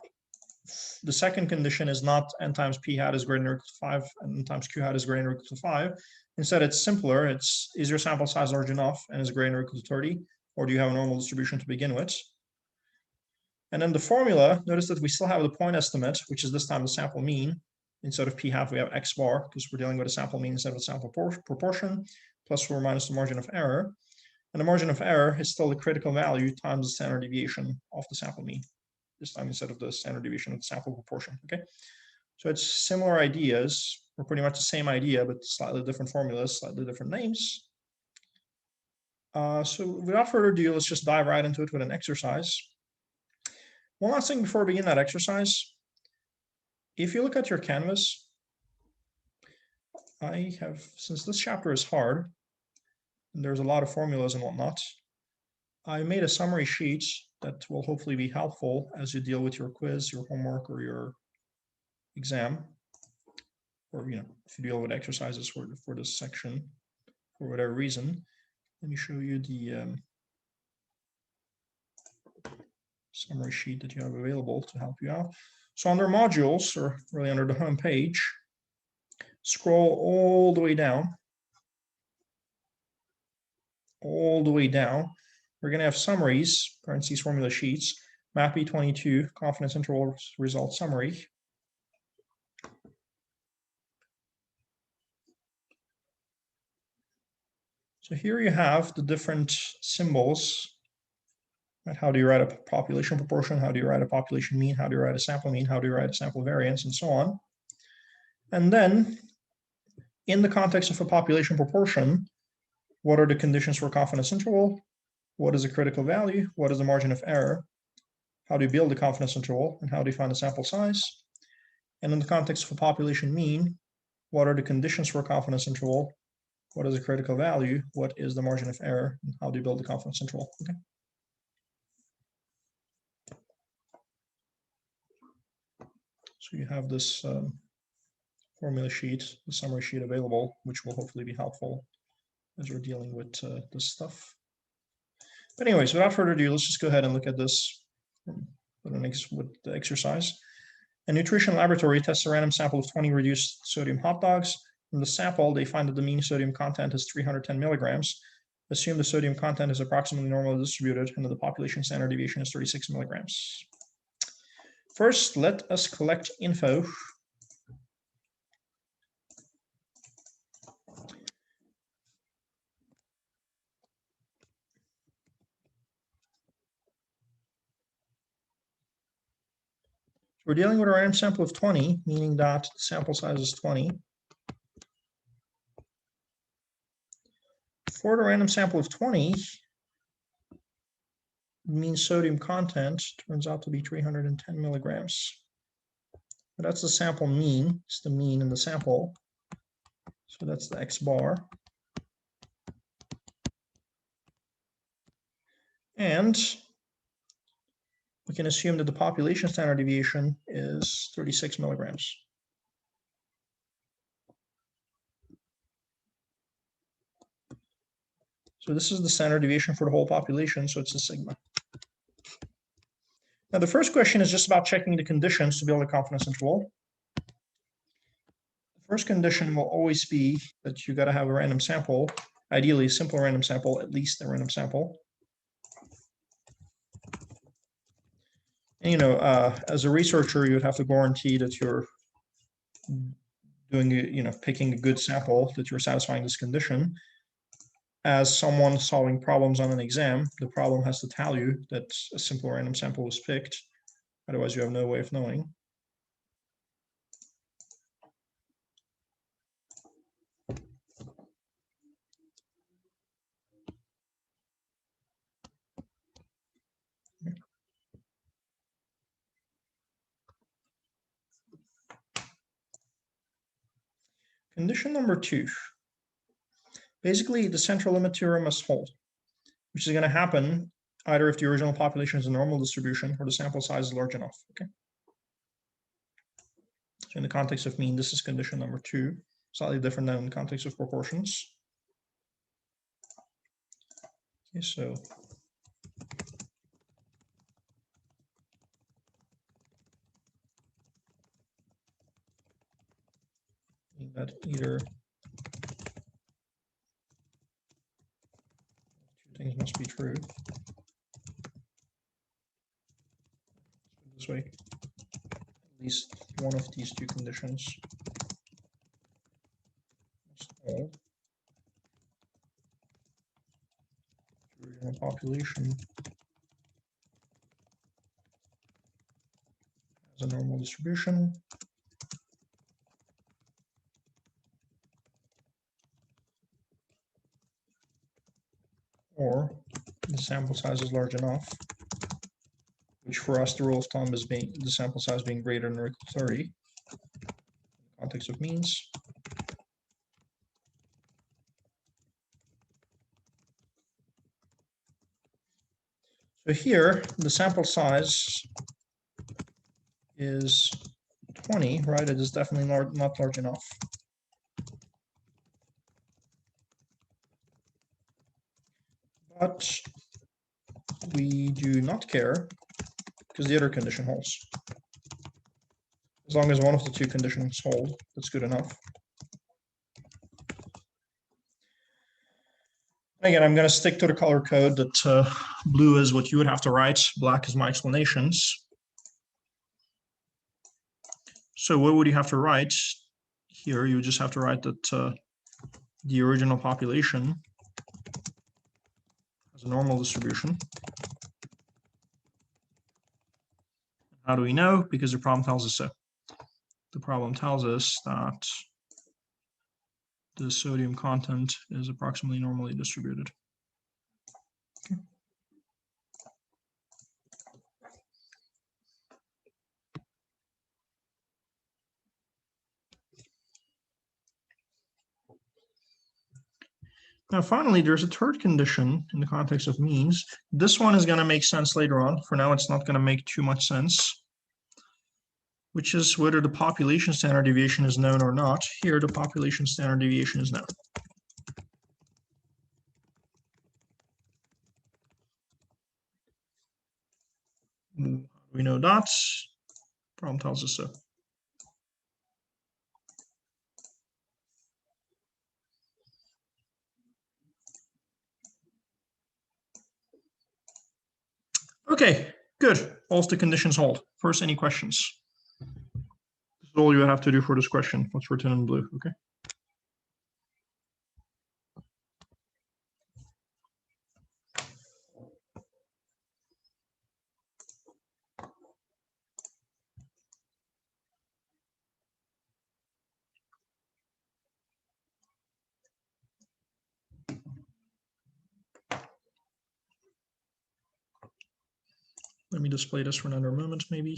Speaker 1: the second condition is not n times p hat is greater than or equal to 5, and n times q hat is greater than or equal to 5. Instead, it's simpler. It's, is your sample size large enough and is greater than or equal to 30? Or do you have a normal distribution to begin with? And then the formula, notice that we still have the point estimate, which is this time the sample mean. Instead of p hat, we have x bar, because we're dealing with a sample mean instead of a sample proportion, plus or minus the margin of error. And the margin of error is still the critical value times the standard deviation of the sample mean, this time instead of the standard deviation of the sample proportion, okay? So it's similar ideas, or pretty much the same idea, but slightly different formulas, slightly different names. So without further ado, let's just dive right into it with an exercise. One last thing before we begin that exercise. If you look at your canvas, since this chapter is hard, and there's a lot of formulas and whatnot, I made a summary sheet that will hopefully be helpful as you deal with your quiz, your homework, or your exam, or if you deal with exercises for this section for whatever reason. Let me show you the summary sheet that you have available to help you out. So under modules, or really under the home page, scroll all the way down. All the way down. We're going to have summaries, parentheses, formula sheets, MATH B22, confidence interval result summary. So here you have the different symbols. Right? How do you write a population proportion? How do you write a population mean? How do you write a sample mean? How do you write a sample variance? And so on. And then, in the context of a population proportion, what are the conditions for confidence interval? What is a critical value? What is the margin of error? How do you build the confidence interval? And how do you find the sample size? And in the context of a population mean, what are the conditions for a confidence interval? What is a critical value? What is the margin of error? And how do you build the confidence interval? Okay. So you have this formula sheet, the summary sheet available, which will hopefully be helpful as you're dealing with this stuff. But anyways, without further ado, let's just go ahead and look at this with the exercise. A nutrition laboratory tests a random sample of 20 reduced sodium hot dogs. From the sample, they find that the mean sodium content is 310 milligrams. Assume the sodium content is approximately normally distributed and that the population standard deviation is 36 milligrams. First, let us collect info. We're dealing with a random sample of 20, meaning that the sample size is 20. For the random sample of 20, mean sodium content turns out to be 310 milligrams. But that's the sample mean. It's the mean in the sample. So that's the X bar. And we can assume that the population standard deviation is 36 milligrams. So this is the standard deviation for the whole population, so it's a sigma. Now the first question is just about checking the conditions to build a confidence interval. The first condition will always be that you got to have a random sample, ideally a simple random sample, at least a random sample. And as a researcher, you would have to guarantee that you're doing, picking a good sample, that you're satisfying this condition. As someone solving problems on an exam, the problem has to tell you that a simple random sample was picked. Otherwise, you have no way of knowing. Condition number 2. Basically, the central limit theorem must hold, which is going to happen either if the original population is a normal distribution or the sample size is large enough. Okay. So in the context of mean, this is condition number 2, slightly different than in the context of proportions. Okay, so that either two things must be true. This way, at least one of these two conditions must hold. The original population has a normal distribution. Or the sample size is large enough, which for us the rule of thumb is the sample size being greater than or equal to 30 in the context of means. So here, the sample size is 20, right? It is definitely not large enough. But we do not care because the other condition holds. As long as one of the two conditions hold, that's good enough. Again, I'm going to stick to the color code that blue is what you would have to write, black is my explanations. So what would you have to write here? You would just have to write that the original population has a normal distribution. How do we know? Because the problem tells us so. The problem tells us that the sodium content is approximately normally distributed. Okay. Now, finally, there's a third condition in the context of means. This one is going to make sense later on. For now, it's not going to make too much sense, which is whether the population standard deviation is known or not. Here, the population standard deviation is known. We know that. Problem tells us so. Okay, good. All the conditions hold. First, any questions? This is all you have to do for this question. What's written in blue, okay? Let me display this for another moment, maybe.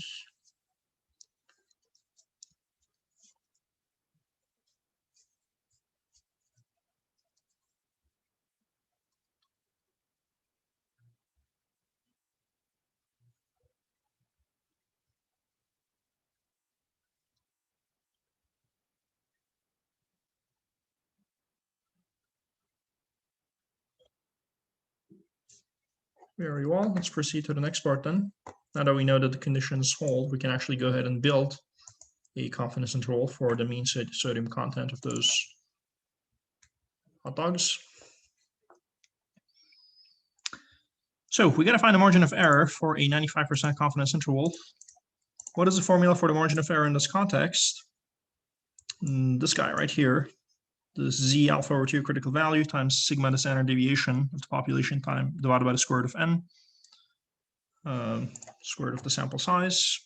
Speaker 1: Very well, let's proceed to the next part then. Now that we know that the conditions hold, we can actually go ahead and build a confidence interval for the mean sodium content of those hot dogs. So we got to find the margin of error for a 95% confidence interval. What is the formula for the margin of error in this context? This guy right here, the z alpha over 2 critical value times sigma the standard deviation of the population time divided by the square root of n, square root of the sample size.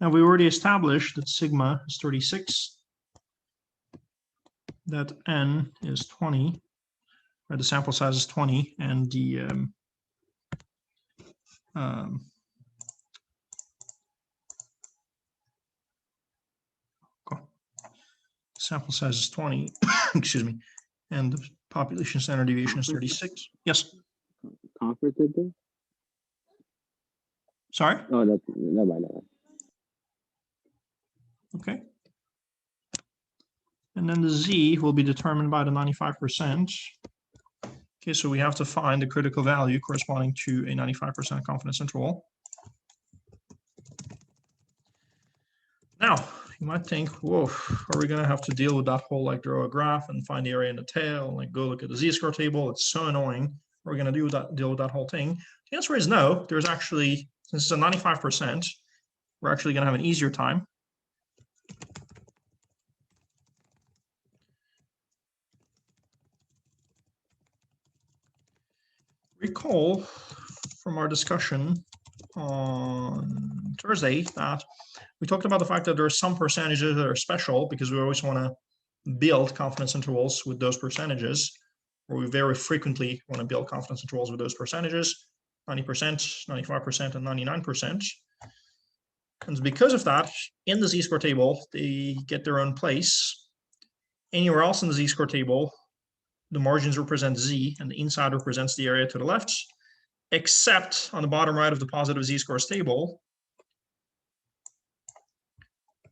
Speaker 1: Now we already established that sigma is 36, that n is 20, or the sample size is 20, and the sample size is 20, excuse me, and the population standard deviation is 36. Yes.
Speaker 2: Conference did this?
Speaker 1: Sorry?
Speaker 2: Oh, that's never mind.
Speaker 1: Okay. And then the z will be determined by the 95%. Okay, so we have to find the critical value corresponding to a 95% confidence interval. Now, you might think, whoa, are we going to have to deal with that whole like draw a graph and find the area in the tail and like go look at the z-score table? It's so annoying. We're going to deal with that whole thing. The answer is no. There's actually, since it's a 95%, we're actually going to have an easier time. Recall from our discussion on Thursday that we talked about the fact that there are some percentages that are special because we always want to build confidence intervals with those percentages, or we very frequently want to build confidence intervals with those percentages, 90%, 95%, and 99%. And because of that, in the z-score table, they get their own place. Anywhere else in the z-score table, the margins represent z, and the inside represents the area to the left, except on the bottom right of the positive z-scores table,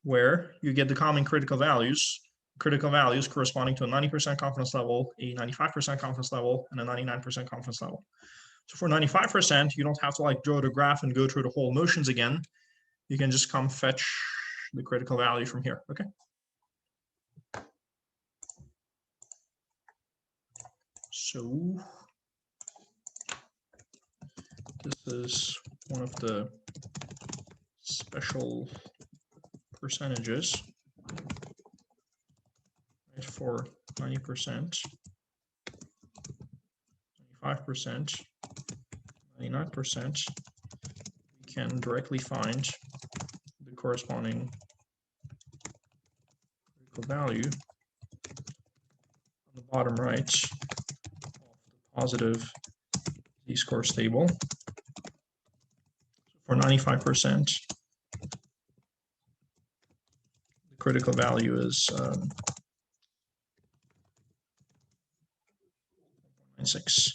Speaker 1: where you get the common critical values corresponding to a 90% confidence level, a 95% confidence level, and a 99% confidence level. So for 95%, you don't have to like draw the graph and go through the whole motions again. You can just come fetch the critical value from here, okay? So this is one of the special percentages for 90%, 95%, 99%. We can directly find the corresponding critical value on the bottom right of the positive z-scores table. For 95%, the critical value is 0.96.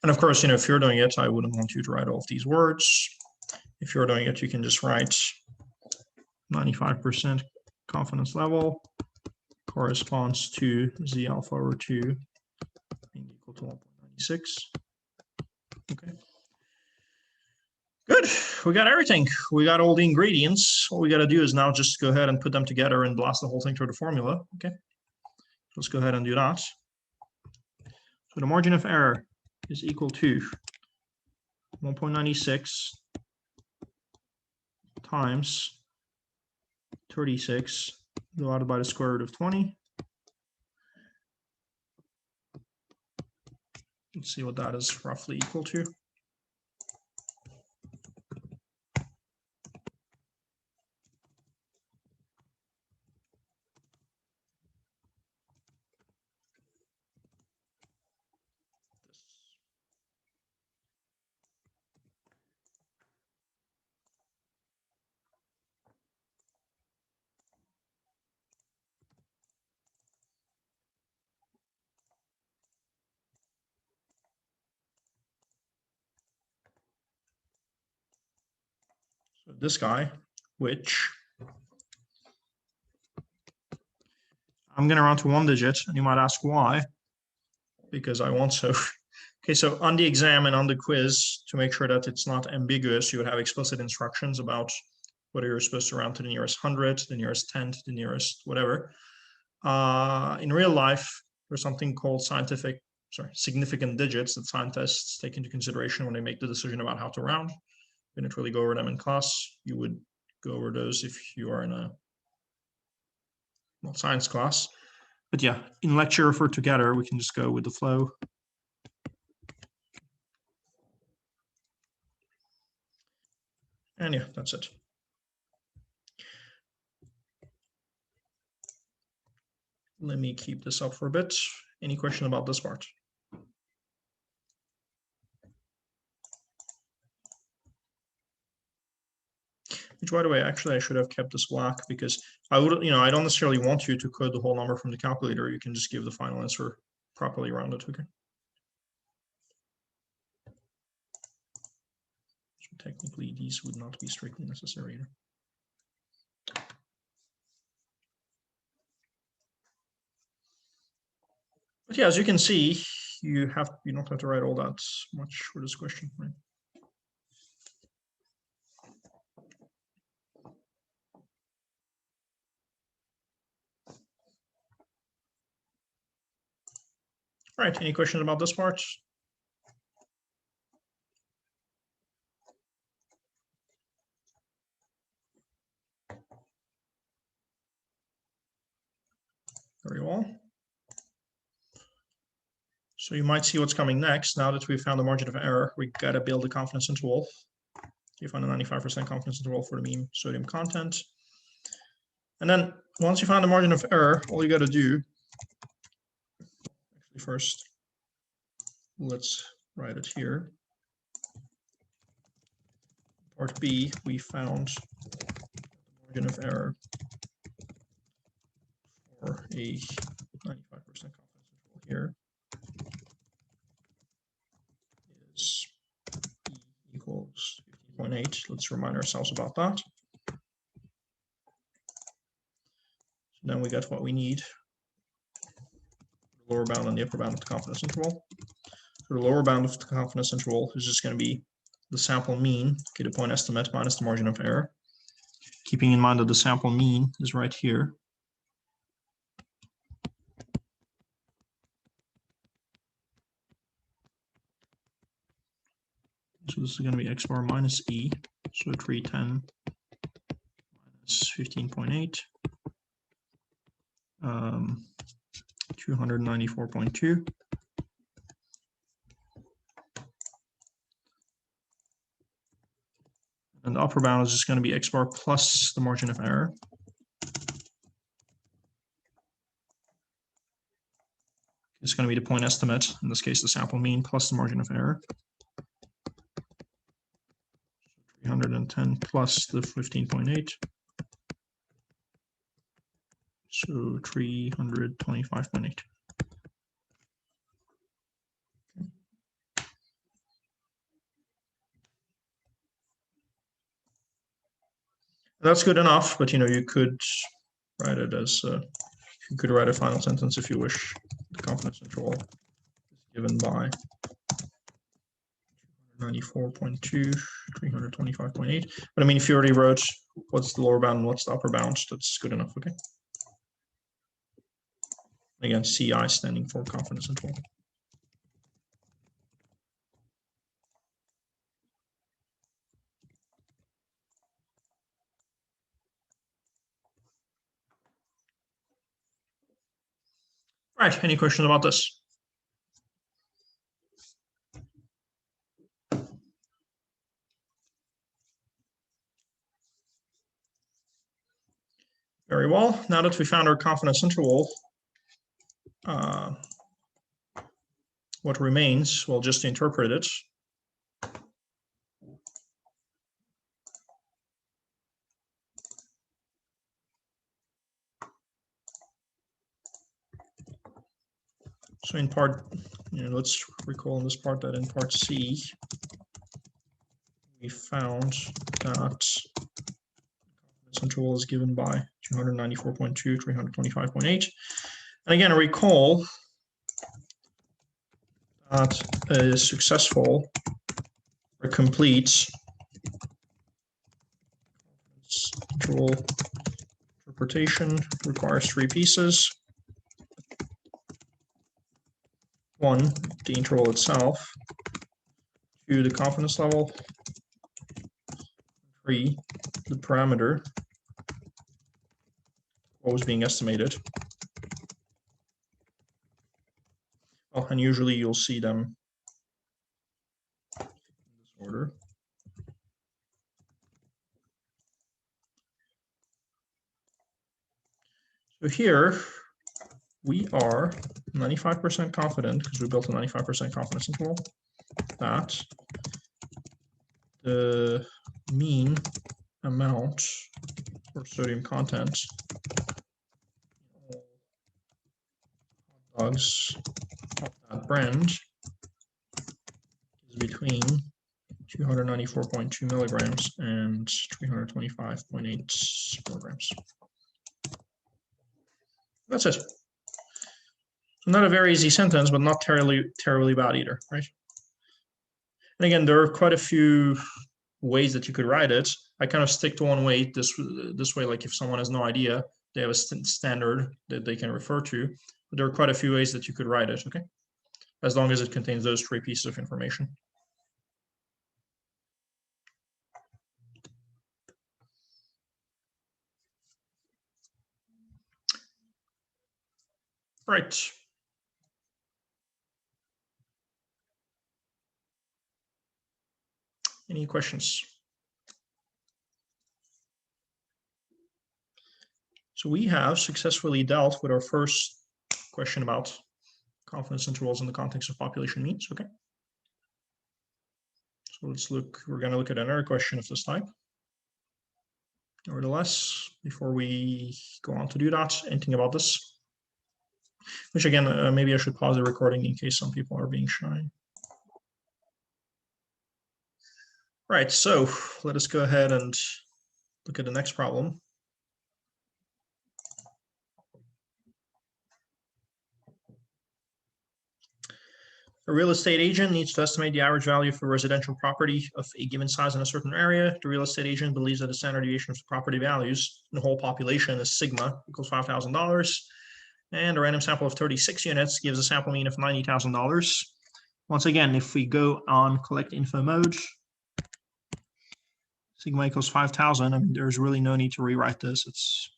Speaker 1: And of course, if you're doing it, I wouldn't want you to write all of these words. If you're doing it, you can just write 95% confidence level corresponds to z alpha over 2 being equal to 1.96. Okay. Good. We got everything. We got all the ingredients. All we got to do is now just go ahead and put them together and blast the whole thing through the formula. Okay. Let's go ahead and do that. So the margin of error is equal to 1.96 times 36 divided by the square root of 20. Let's see what that is roughly equal to. So this guy, which I'm going to round to 1 digit, and you might ask why, because I want so. Okay, so on the exam and on the quiz, to make sure that it's not ambiguous, you would have explicit instructions about whether you're supposed to round to the nearest 100, the nearest 10, the nearest whatever. In real life, there's something called significant digits that scientists take into consideration when they make the decision about how to round. We didn't really go over them in class. You would go over those if you are in a science class. But yeah, in lecture, if we're together, we can just go with the flow. And yeah, that's it. Let me keep this up for a bit. Any question about this part? Which, by the way, actually, I should have kept this black because I would, I don't necessarily want you to code the whole number from the calculator. You can just give the final answer properly rounded. Okay. So technically, these would not be strictly necessary either. But yeah, as you can see, you don't have to write all that much for this question, right? All right, any questions about this part? Very well. So you might see what's coming next. Now that we've found the margin of error, we got to build a confidence interval. You find a 95% confidence interval for the mean sodium content. And then once you find the margin of error, all you got to do, actually first, let's write it here. Part B, we found margin of error for a 95% confidence interval here is E equals 15.8. Let's remind ourselves about that. So then we got what we need. The lower bound and the upper bound of the confidence interval. So the lower bound of the confidence interval is just going to be the sample mean, okay, the point estimate minus the margin of error. Keeping in mind that the sample mean is right here. So this is going to be x bar minus E, so 310 minus 15.8, 294.2. And the upper bound is just going to be x bar plus the margin of error. It's going to be the point estimate, in this case the sample mean plus the margin of error. 310 plus the 15.8. So 325.8. That's good enough, but you could write it as you could write a final sentence if you wish. The confidence interval is given by 94.2, 325.8. But I mean, if you already wrote what's the lower bound and what's the upper bound, that's good enough, okay? Again, CI standing for confidence interval. All right, any questions about this? Very well. Now that we found our confidence interval, what remains? Well, just to interpret it. So in part, let's recall in this part that in part C, we found that confidence interval is given by 294.2, 325.8. And again, recall that a successful or complete interval interpretation requires three pieces. One, the interval itself. Two, the confidence level. Three, the parameter, what was being estimated. Well, and usually you'll see them in this order. So here we are 95% confident, because we built a 95% confidence interval, that the mean amount or sodium content in all hot dogs of that brand is between 294.2 milligrams and 325.8 milligrams. That's it. So not a very easy sentence, but not terribly bad either, right? And again, there are quite a few ways that you could write it. I kind of stick to one way this way, like if someone has no idea, they have a standard that they can refer to. But there are quite a few ways that you could write it, okay? As long as it contains those three pieces of information. Right. Any questions? So we have successfully dealt with our first question about confidence intervals in the context of population means, okay? So let's look, we're going to look at another question of this type. Nevertheless, before we go on to do that, anything about this? Which again, maybe I should pause the recording in case some people are being shy. Right, so let us go ahead and look at the next problem. A real estate agent needs to estimate the average value for residential property of a given size in a certain area. The real estate agent believes that the standard deviation of property values in the whole population is sigma equals $5,000. And a random sample of 36 units gives a sample mean of $90,000. Once again, if we go on collect info mode, sigma equals 5,000, I mean, there's really no need to rewrite this. It's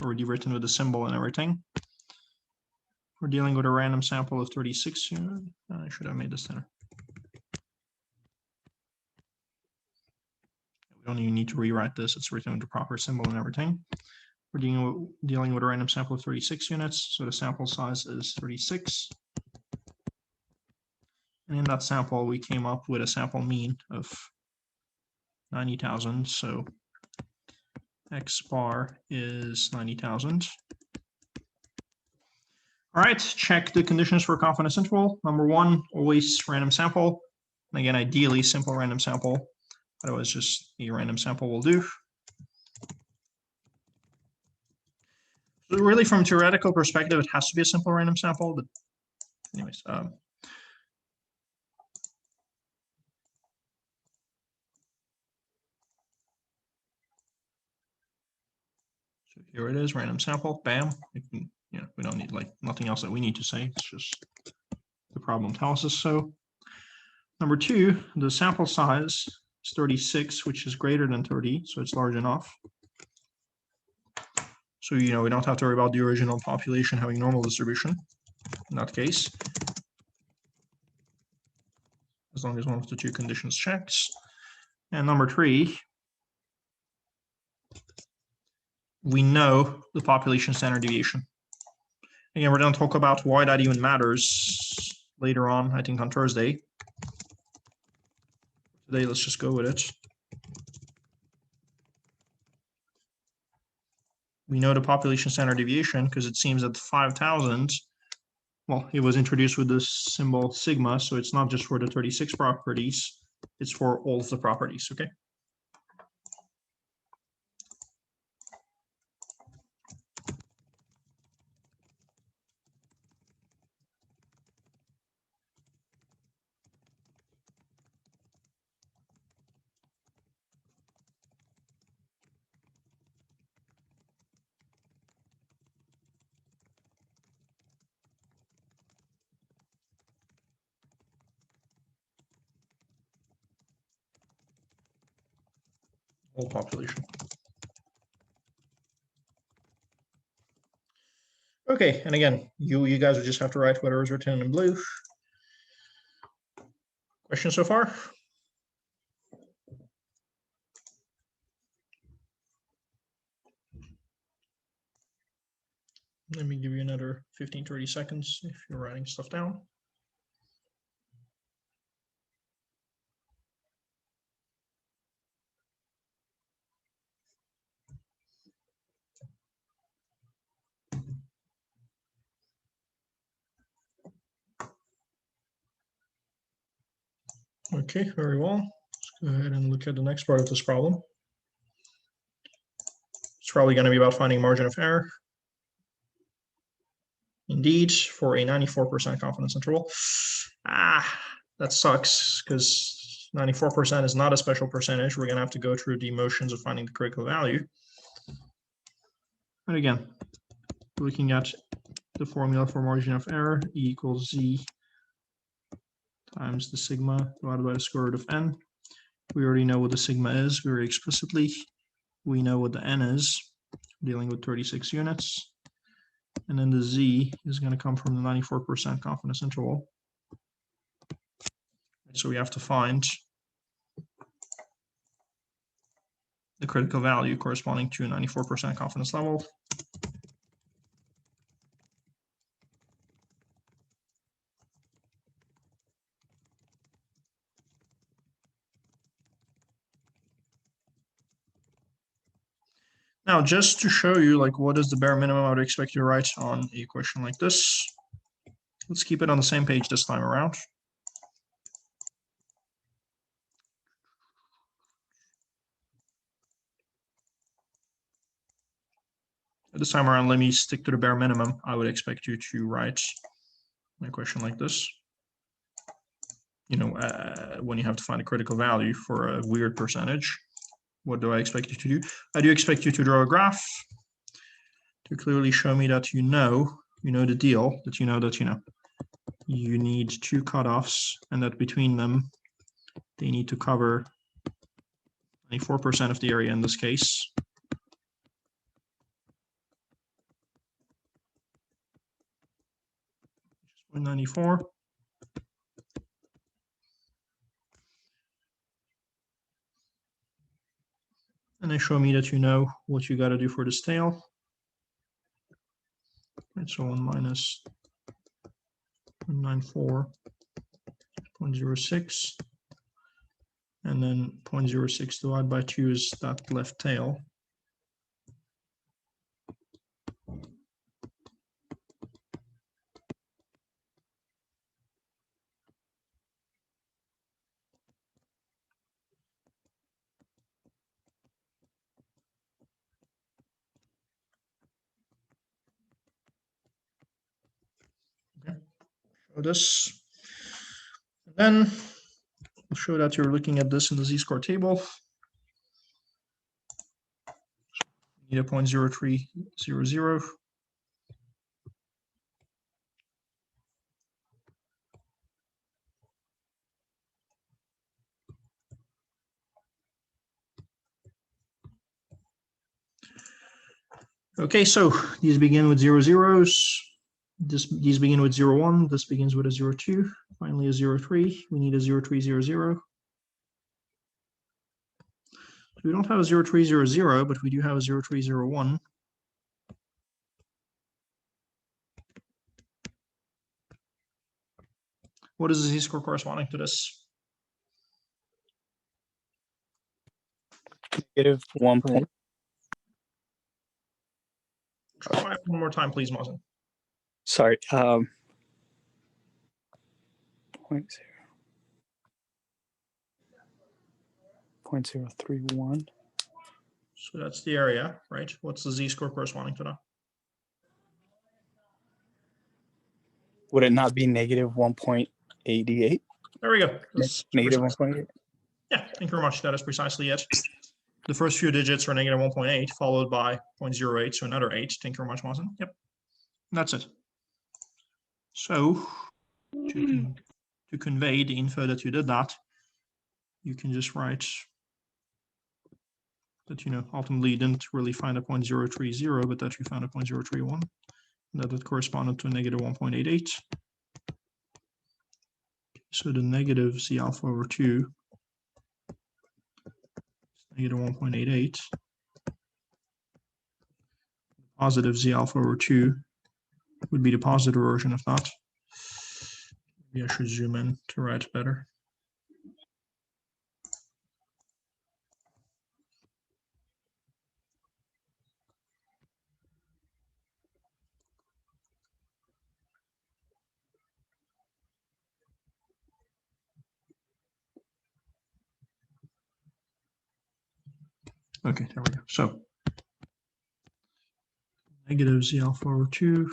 Speaker 1: already written with the symbol and everything. We're dealing with a random sample of 36. I should have made this thinner. We don't even need to rewrite this. It's written with the proper symbol and everything. We're dealing with a random sample of 36 units. So the sample size is 36. And in that sample, we came up with a sample mean of 90,000. So X bar is 90,000. All right, check the conditions for confidence interval. Number one, always random sample. And again, ideally simple random sample. Otherwise, just a random sample will do. So really, from a theoretical perspective, it has to be a simple random sample. But anyways, so here it is, random sample. Bam. We don't need like nothing else that we need to say. It's just the problem tells us so. Number two, the sample size is 36, which is greater than 30, so it's large enough. So, we don't have to worry about the original population having normal distribution in that case, as long as one of the two conditions checks. And number three, we know the population standard deviation. Again, we're going to talk about why that even matters later on, I think on Thursday. Today, let's just go with it. We know the population standard deviation because it seems that 5,000, well, it was introduced with the symbol sigma, so it's not just for the 36 properties, it's for all of the properties, okay? Whole population. Okay, and again, you guys would just have to write whatever is written in blue. Questions so far? Let me give you another 15, 30 seconds if you're writing stuff down. Okay, very well. Let's go ahead and look at the next part of this problem. It's probably going to be about finding margin of error. Indeed, for a 94% confidence interval. That sucks because 94% is not a special percentage. We're going to have to go through the motions of finding the critical value. But again, looking at the formula for margin of error, E equals Z times the sigma divided by the square root of n. We already know what the sigma is very explicitly. We know what the n is, dealing with 36 units. And then the Z is going to come from the 94% confidence interval. So we have to find the critical value corresponding to a 94% confidence level. Now, just to show you like what is the bare minimum I would expect you to write on a question like this, let's keep it on the same page this time around. This time around, let me stick to the bare minimum. I would expect you to write a question like this. You know, when you have to find a critical value for a weird percentage, what do I expect you to do? I do expect you to draw a graph to clearly show me that you know the deal, that you know you need two cutoffs, and that between them they need to cover 94% of the area in this case. 0.94. And they show me that you know what you got to do for this tail. Right, so 1 minus 0.94.06, and then 0.06 divided by 2 is that left tail. Okay. Show this. And then I'll show that you're looking at this in the z-score table. You need a 0.0300. Okay, so these begin with 0 zeros. These begin with 0 1. This begins with a 0 2. Finally a 0 3. We need a 0 3 0 0. So we don't have a 0 3 0 0, but we do have a 0 3 0 1. What is the z-score corresponding to this?
Speaker 6: Negative 1 point.
Speaker 1: Try one more time, please, Mazen.
Speaker 6: Sorry. Point 0.031.
Speaker 1: So that's the area, right? What's the z-score corresponding to that?
Speaker 6: Would it not be negative 1.88?
Speaker 1: There we go. That's
Speaker 6: Negative
Speaker 1: precise.
Speaker 6: 1.8.
Speaker 1: Yeah, thank you very much. That is precisely it. The first few digits are negative 1.8, followed by 0.08, so another 8. Thank you very much, Mazen. Yep, that's it. So to convey the info that you did that, you can just write that, ultimately you didn't really find a 0.030, but that you found a 0.031, and that it corresponded to a negative 1.88. So the negative z alpha over 2 is negative 1.88. Positive z alpha over 2 would be the positive version of that. Maybe I should zoom in to write better. Okay, there we go. So negative z alpha over 2,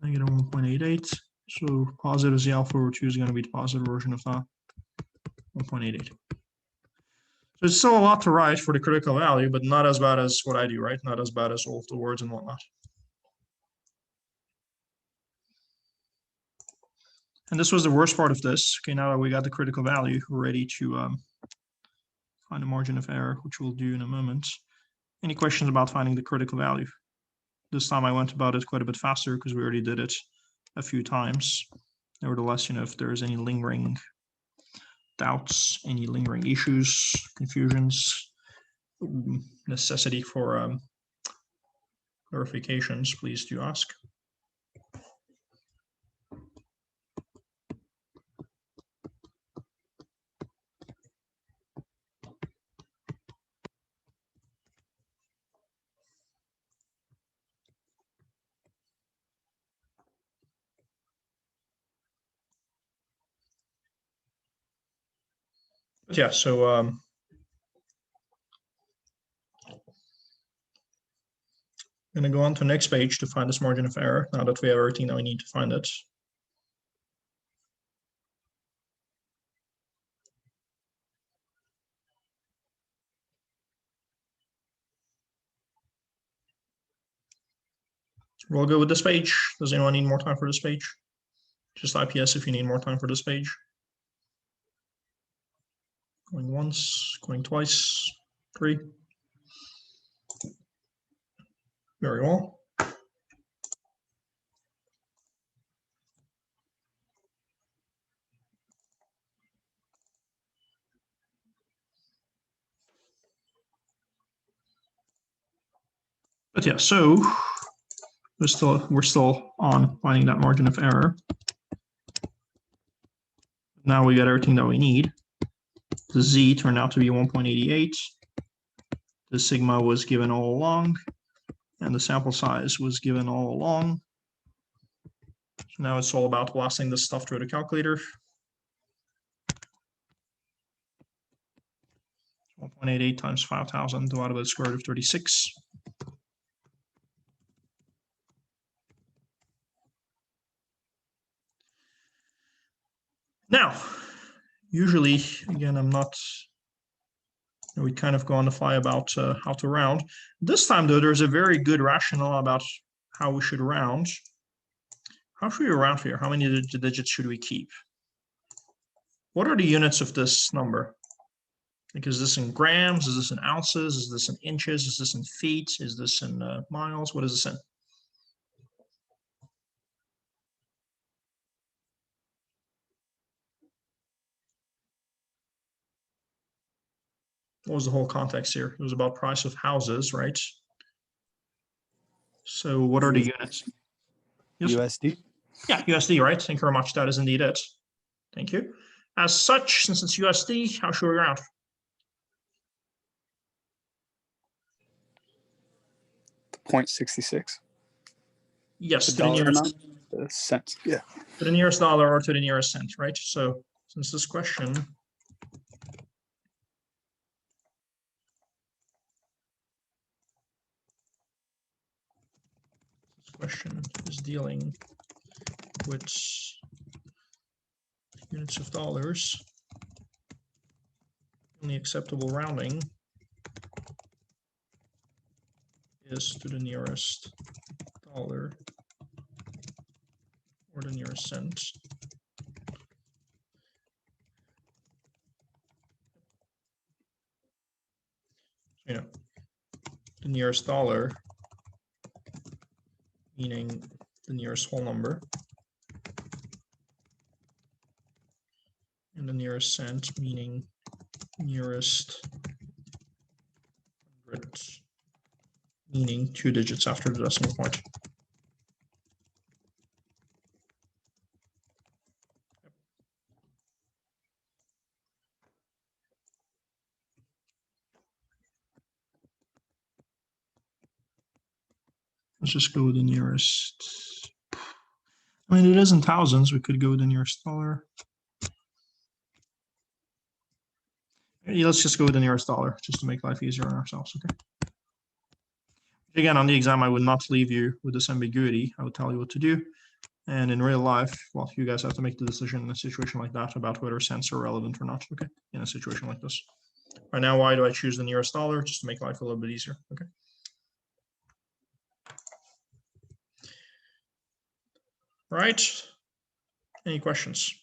Speaker 1: negative 1.88. So positive z alpha over 2 is going to be the positive version of that, 1.88. So it's still a lot to write for the critical value, but not as bad as what I do, right? Not as bad as all of the words and whatnot. And this was the worst part of this. Okay, now that we got the critical value, we're ready to find the margin of error, which we'll do in a moment. Any questions about finding the critical value? This time I went about it quite a bit faster because we already did it a few times. Nevertheless, if there's any lingering doubts, any lingering issues, confusions, necessity for clarifications, please do ask. But yeah, so I'm going to go on to the next page to find this margin of error now that we have everything that we need to find it. We'll go with this page. Does anyone need more time for this page? Just IPS if you need more time for this page. Going once, going twice, 3. Very well. But yeah, so we're still on finding that margin of error. Now we got everything that we need. The z turned out to be 1.88. The sigma was given all along, and the sample size was given all along. So now it's all about blasting this stuff through the calculator. 1.88 times 5,000 divided by the square root of 36. Now, usually, again, we kind of go on the fly about how to round. This time, though, there's a very good rationale about how we should round. How should we round here? How many digits should we keep? What are the units of this number? Like, is this in grams? Is this in ounces? Is this in inches? Is this in feet? Is this in miles? What is this in? What was the whole context here? It was about price of houses, right? So what are the units? Yes.
Speaker 6: USD.
Speaker 1: Yeah, USD, right? Thank you very much. That is indeed it. Thank you. As such, since it's USD, how should we round?
Speaker 6: .66.
Speaker 1: Yes,
Speaker 6: The
Speaker 1: to the
Speaker 6: dollar
Speaker 1: nearest,
Speaker 6: amount. The cents. Yeah.
Speaker 1: to the nearest dollar or to the nearest cent, right? So since this question is dealing with units of dollars, only acceptable rounding is to the nearest dollar or the nearest cent. You know, the nearest dollar meaning the nearest whole number, and the nearest cent meaning nearest hundred, meaning 2 digits after the decimal point. Let's just go with the nearest. I mean, it is in thousands. We could go with the nearest dollar. Yeah, let's just go with the nearest dollar just to make life easier on ourselves. Okay. Again, on the exam, I would not leave you with this ambiguity. I would tell you what to do. And in real life, well, you guys have to make the decision in a situation like that about whether cents are relevant or not. Okay. In a situation like this. Right now, why do I choose the nearest dollar? Just to make life a little bit easier. Okay. Right. Any questions?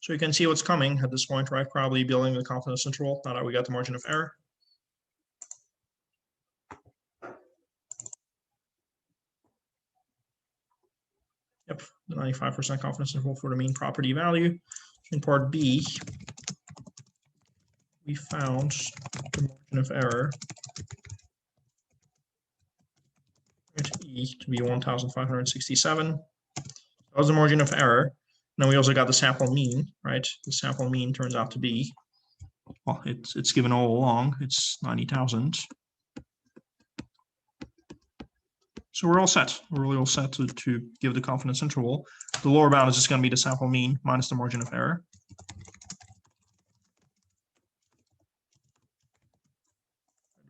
Speaker 1: So you can see what's coming at this point, right? Probably building the confidence interval. Now that we got the margin of error. Yep, the 95% confidence interval for the mean property value. In part B, we found the margin of error E to be 1,567. That was the margin of error. Then we also got the sample mean, right? The sample mean turns out to be, well, it's given all along. It's 90,000. So we're all set. We're really all set to give the confidence interval. The lower bound is just going to be the sample mean minus the margin of error.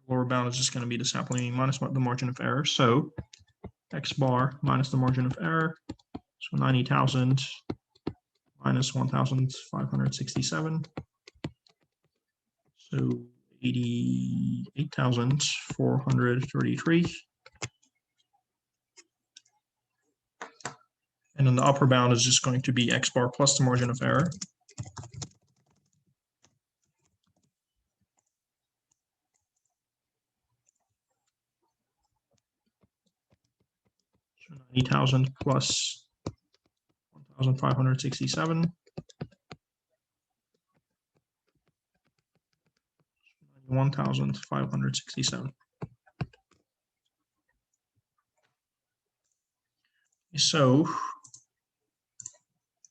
Speaker 1: Lower bound is just going to be the sample mean minus the margin of error. So x bar minus the margin of error. So 90,000 minus 1,567. So 88,433. And then the upper bound is just going to be x bar plus the margin of error. So 90,000 plus 1,567. 1,567. So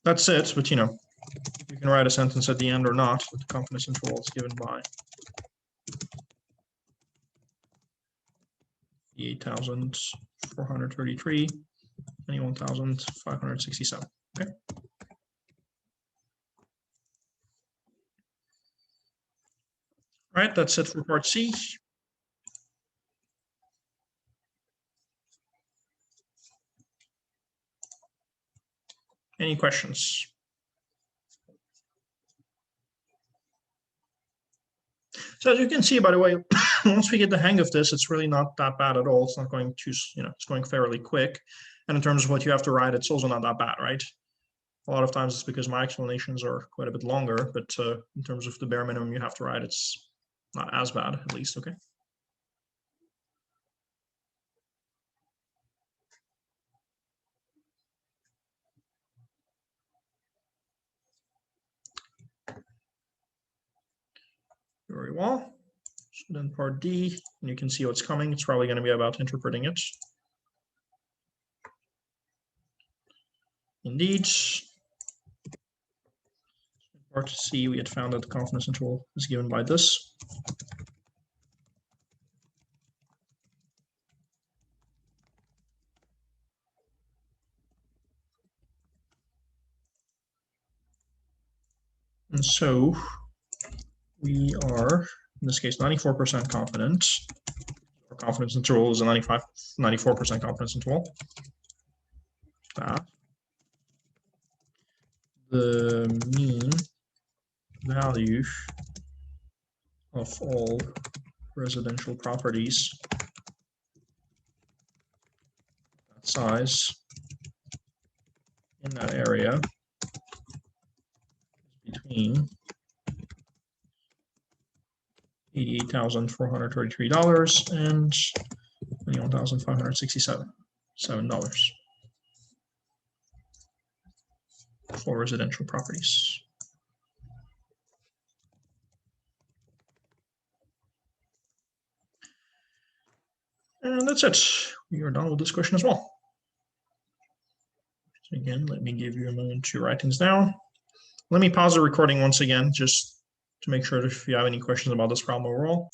Speaker 1: that's it, but you know, you can write a sentence at the end or not. The confidence interval is given by 8,433, 21,567. Okay. All right, that's it for part C. Any questions? So as you can see, by the way, once we get the hang of this, it's really not that bad at all. It's not going too, you know, it's going fairly quick. And in terms of what you have to write, it's also not that bad, right? A lot of times it's because my explanations are quite a bit longer, but in terms of the bare minimum you have to write, it's not as bad, at least, okay? Very well. So then part D, and you can see what's coming. It's probably going to be about interpreting it. Indeed. Part C, we had found that the confidence interval is given by this. And so we are, in this case, 94% confident. Our confidence interval is a 94% confidence interval. That the mean value of all residential properties that size in that area is between $88,433 and $21,567 for residential properties. And that's it. We are done with this question as well. So again, let me give you a moment to write things down. Let me pause the recording once again, just to make sure if you have any questions about this problem overall.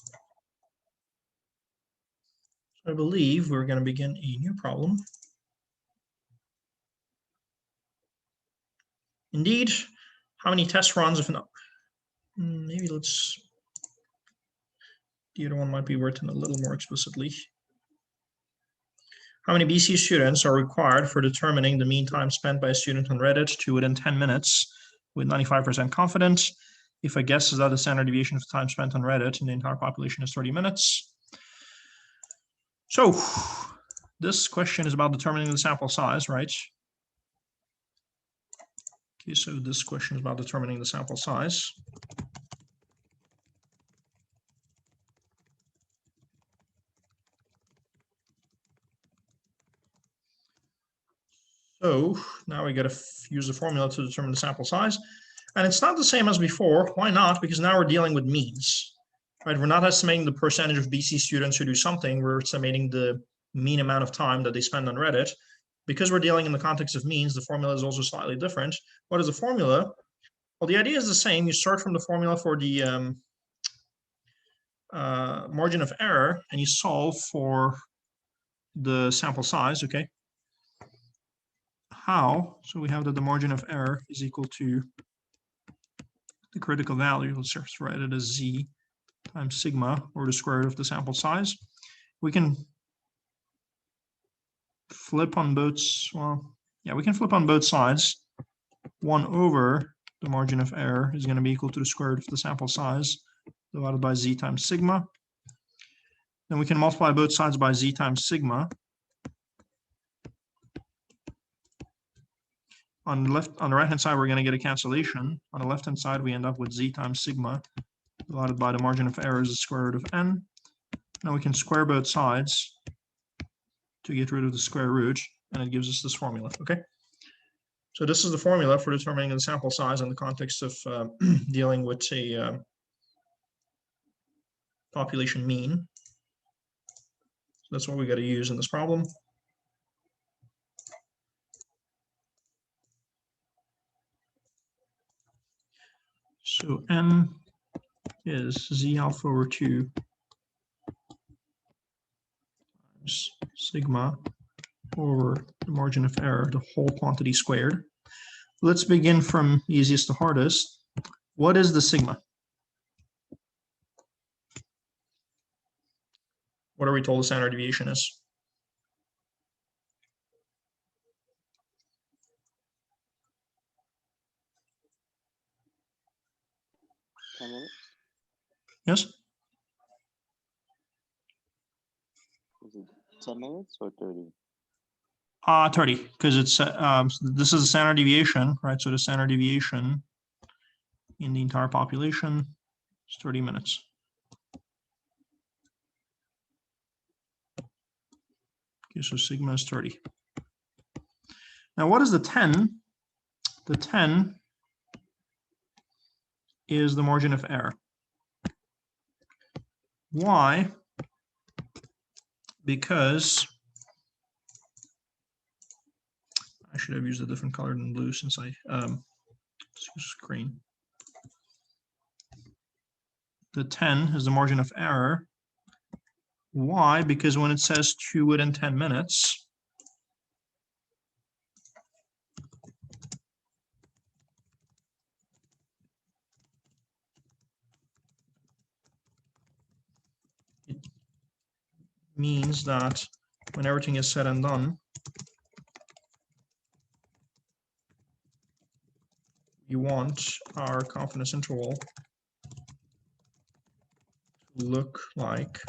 Speaker 1: I believe we're going to begin a new problem. Indeed, how many test runs if maybe let's, the other one might be written a little more explicitly. How many BC students are required for determining the mean time spent by a student on Reddit to within 10 minutes with 95% confidence? If a guess is that the standard deviation of time spent on Reddit in the entire population is 30 minutes. So this question is about determining the sample size, right? Okay, so this question is about determining the sample size. So now we got to use the formula to determine the sample size. And it's not the same as before. Why not? Because now we're dealing with means, right? We're not estimating the percentage of BC students who do something. We're estimating the mean amount of time that they spend on Reddit. Because we're dealing in the context of means, the formula is also slightly different. What is the formula? Well, the idea is the same. You start from the formula for the margin of error, and you solve for the sample size, okay? How? So we have that the margin of error is equal to the critical value. Let's just write it as z times sigma, or the square root of the sample size. We can flip on both, well, yeah, we can flip on both sides. 1 over the margin of error is going to be equal to the square root of the sample size divided by z times sigma. Then we can multiply both sides by z times sigma. On the right hand side, we're going to get a cancellation. On the left hand side, we end up with z times sigma divided by the margin of error is the square root of n. Now we can square both sides to get rid of the square root, and it gives us this formula, okay? So this is the formula for determining the sample size in the context of dealing with a population mean. So that's what we got to use in this problem. So n is z alpha over 2 times sigma over the margin of error, the whole quantity squared. Let's begin from easiest to hardest. What is the sigma? What are we told the standard deviation is? Yes?
Speaker 2: Is it 10 minutes or 30?
Speaker 1: 30, because it's this is the standard deviation, right? So the standard deviation in the entire population is 30 minutes. Okay, so sigma is 30. Now, what is the 10? The 10 is the margin of error. Why? Because I should have used a different color than blue since I use green. The 10 is the margin of error. Why? Because when it says 2 within 10 minutes, it means that when everything is said and done, you want our confidence interval to look like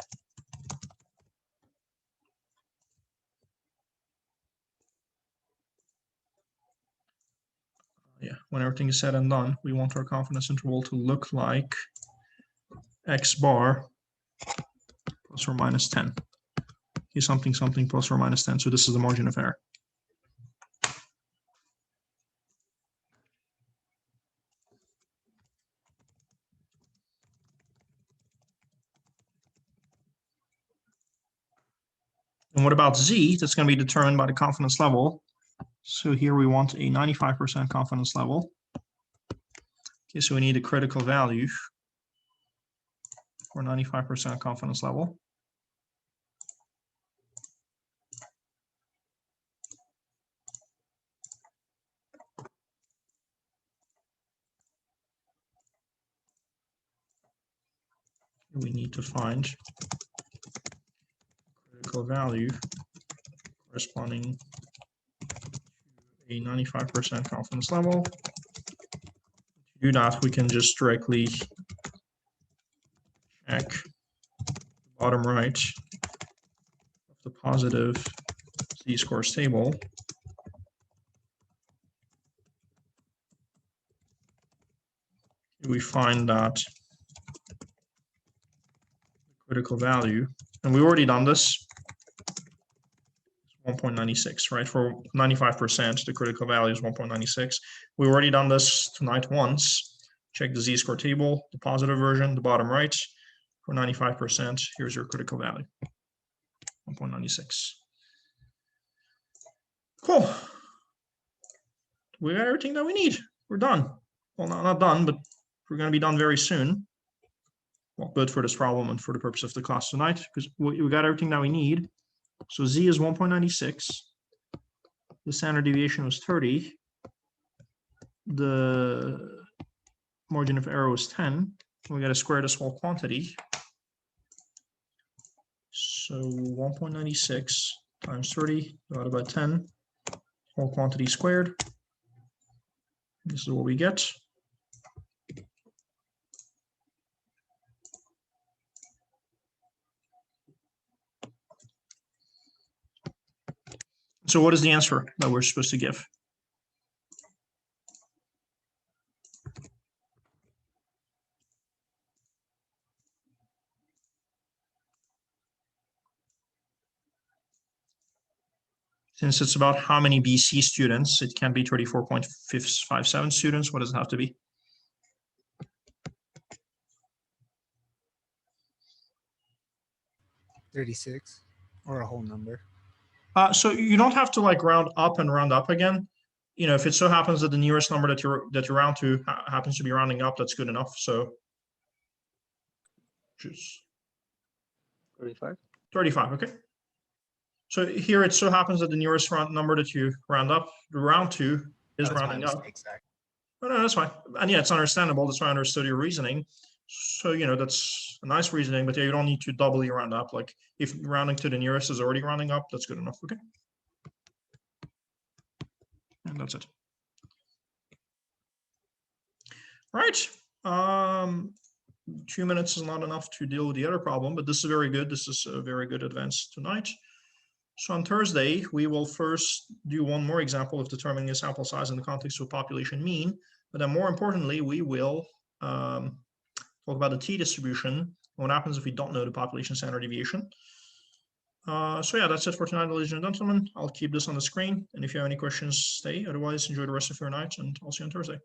Speaker 1: when everything is said and done, we want our confidence interval to look like x bar plus or minus 10. Okay, something plus or minus 10. So this is the margin of error. And what about z? That's going to be determined by the confidence level. So here we want a 95% confidence level. Okay, so we need a critical value for 95% confidence level. We need to find critical value corresponding to a 95% confidence level. To do that, we can just directly check the bottom right of the positive z-scores table. We find that critical value, and we've already done this, 1.96, right? For 95%, the critical value is 1.96. We've already done this tonight once. Check the z-score table, the positive version, the bottom right. For 95%, here's your critical value, 1.96. Cool. We got everything that we need. We're done. Well, not done, but we're going to be done very soon. Well, both for this problem and for the purpose of the class tonight, because we got everything that we need So Z is 1.96. The standard deviation was 30. The margin of error was 10. We got to square this whole quantity. So 1.96 times 30 divided by 10, whole quantity squared. This is what we get. So what is the answer that we're supposed to give? Since it's about how many BC students, it can be 34.57 students. What does it have to be?
Speaker 7: 36 or a whole number.
Speaker 1: So you don't have to like round up and round up again. You know, if it so happens that the nearest number that you round to happens to be rounding up, that's good enough. So just
Speaker 2: 35.
Speaker 1: 35, okay. So here it so happens that the nearest number that you round to is
Speaker 7: That was my
Speaker 1: rounding up.
Speaker 7: mistake, Zach.
Speaker 1: No, that's fine. And yeah, it's understandable. That's why I understood your reasoning. So, you know, that's a nice reasoning, but yeah, you don't need to doubly round up. Like if rounding to the nearest is already rounding up, that's good enough. Okay. And that's it. Right. 2 minutes is not enough to deal with the other problem, but this is very good. This is a very good advance tonight. So on Thursday, we will first do one more example of determining the sample size in the context of population mean. But then more importantly, we will talk about the t-distribution and what happens if we don't know the population standard deviation. So yeah, that's it for tonight, ladies and gentlemen. I'll keep this on the screen. And if you have any questions, stay. Otherwise, enjoy the rest of your night, and I'll see you on Thursday.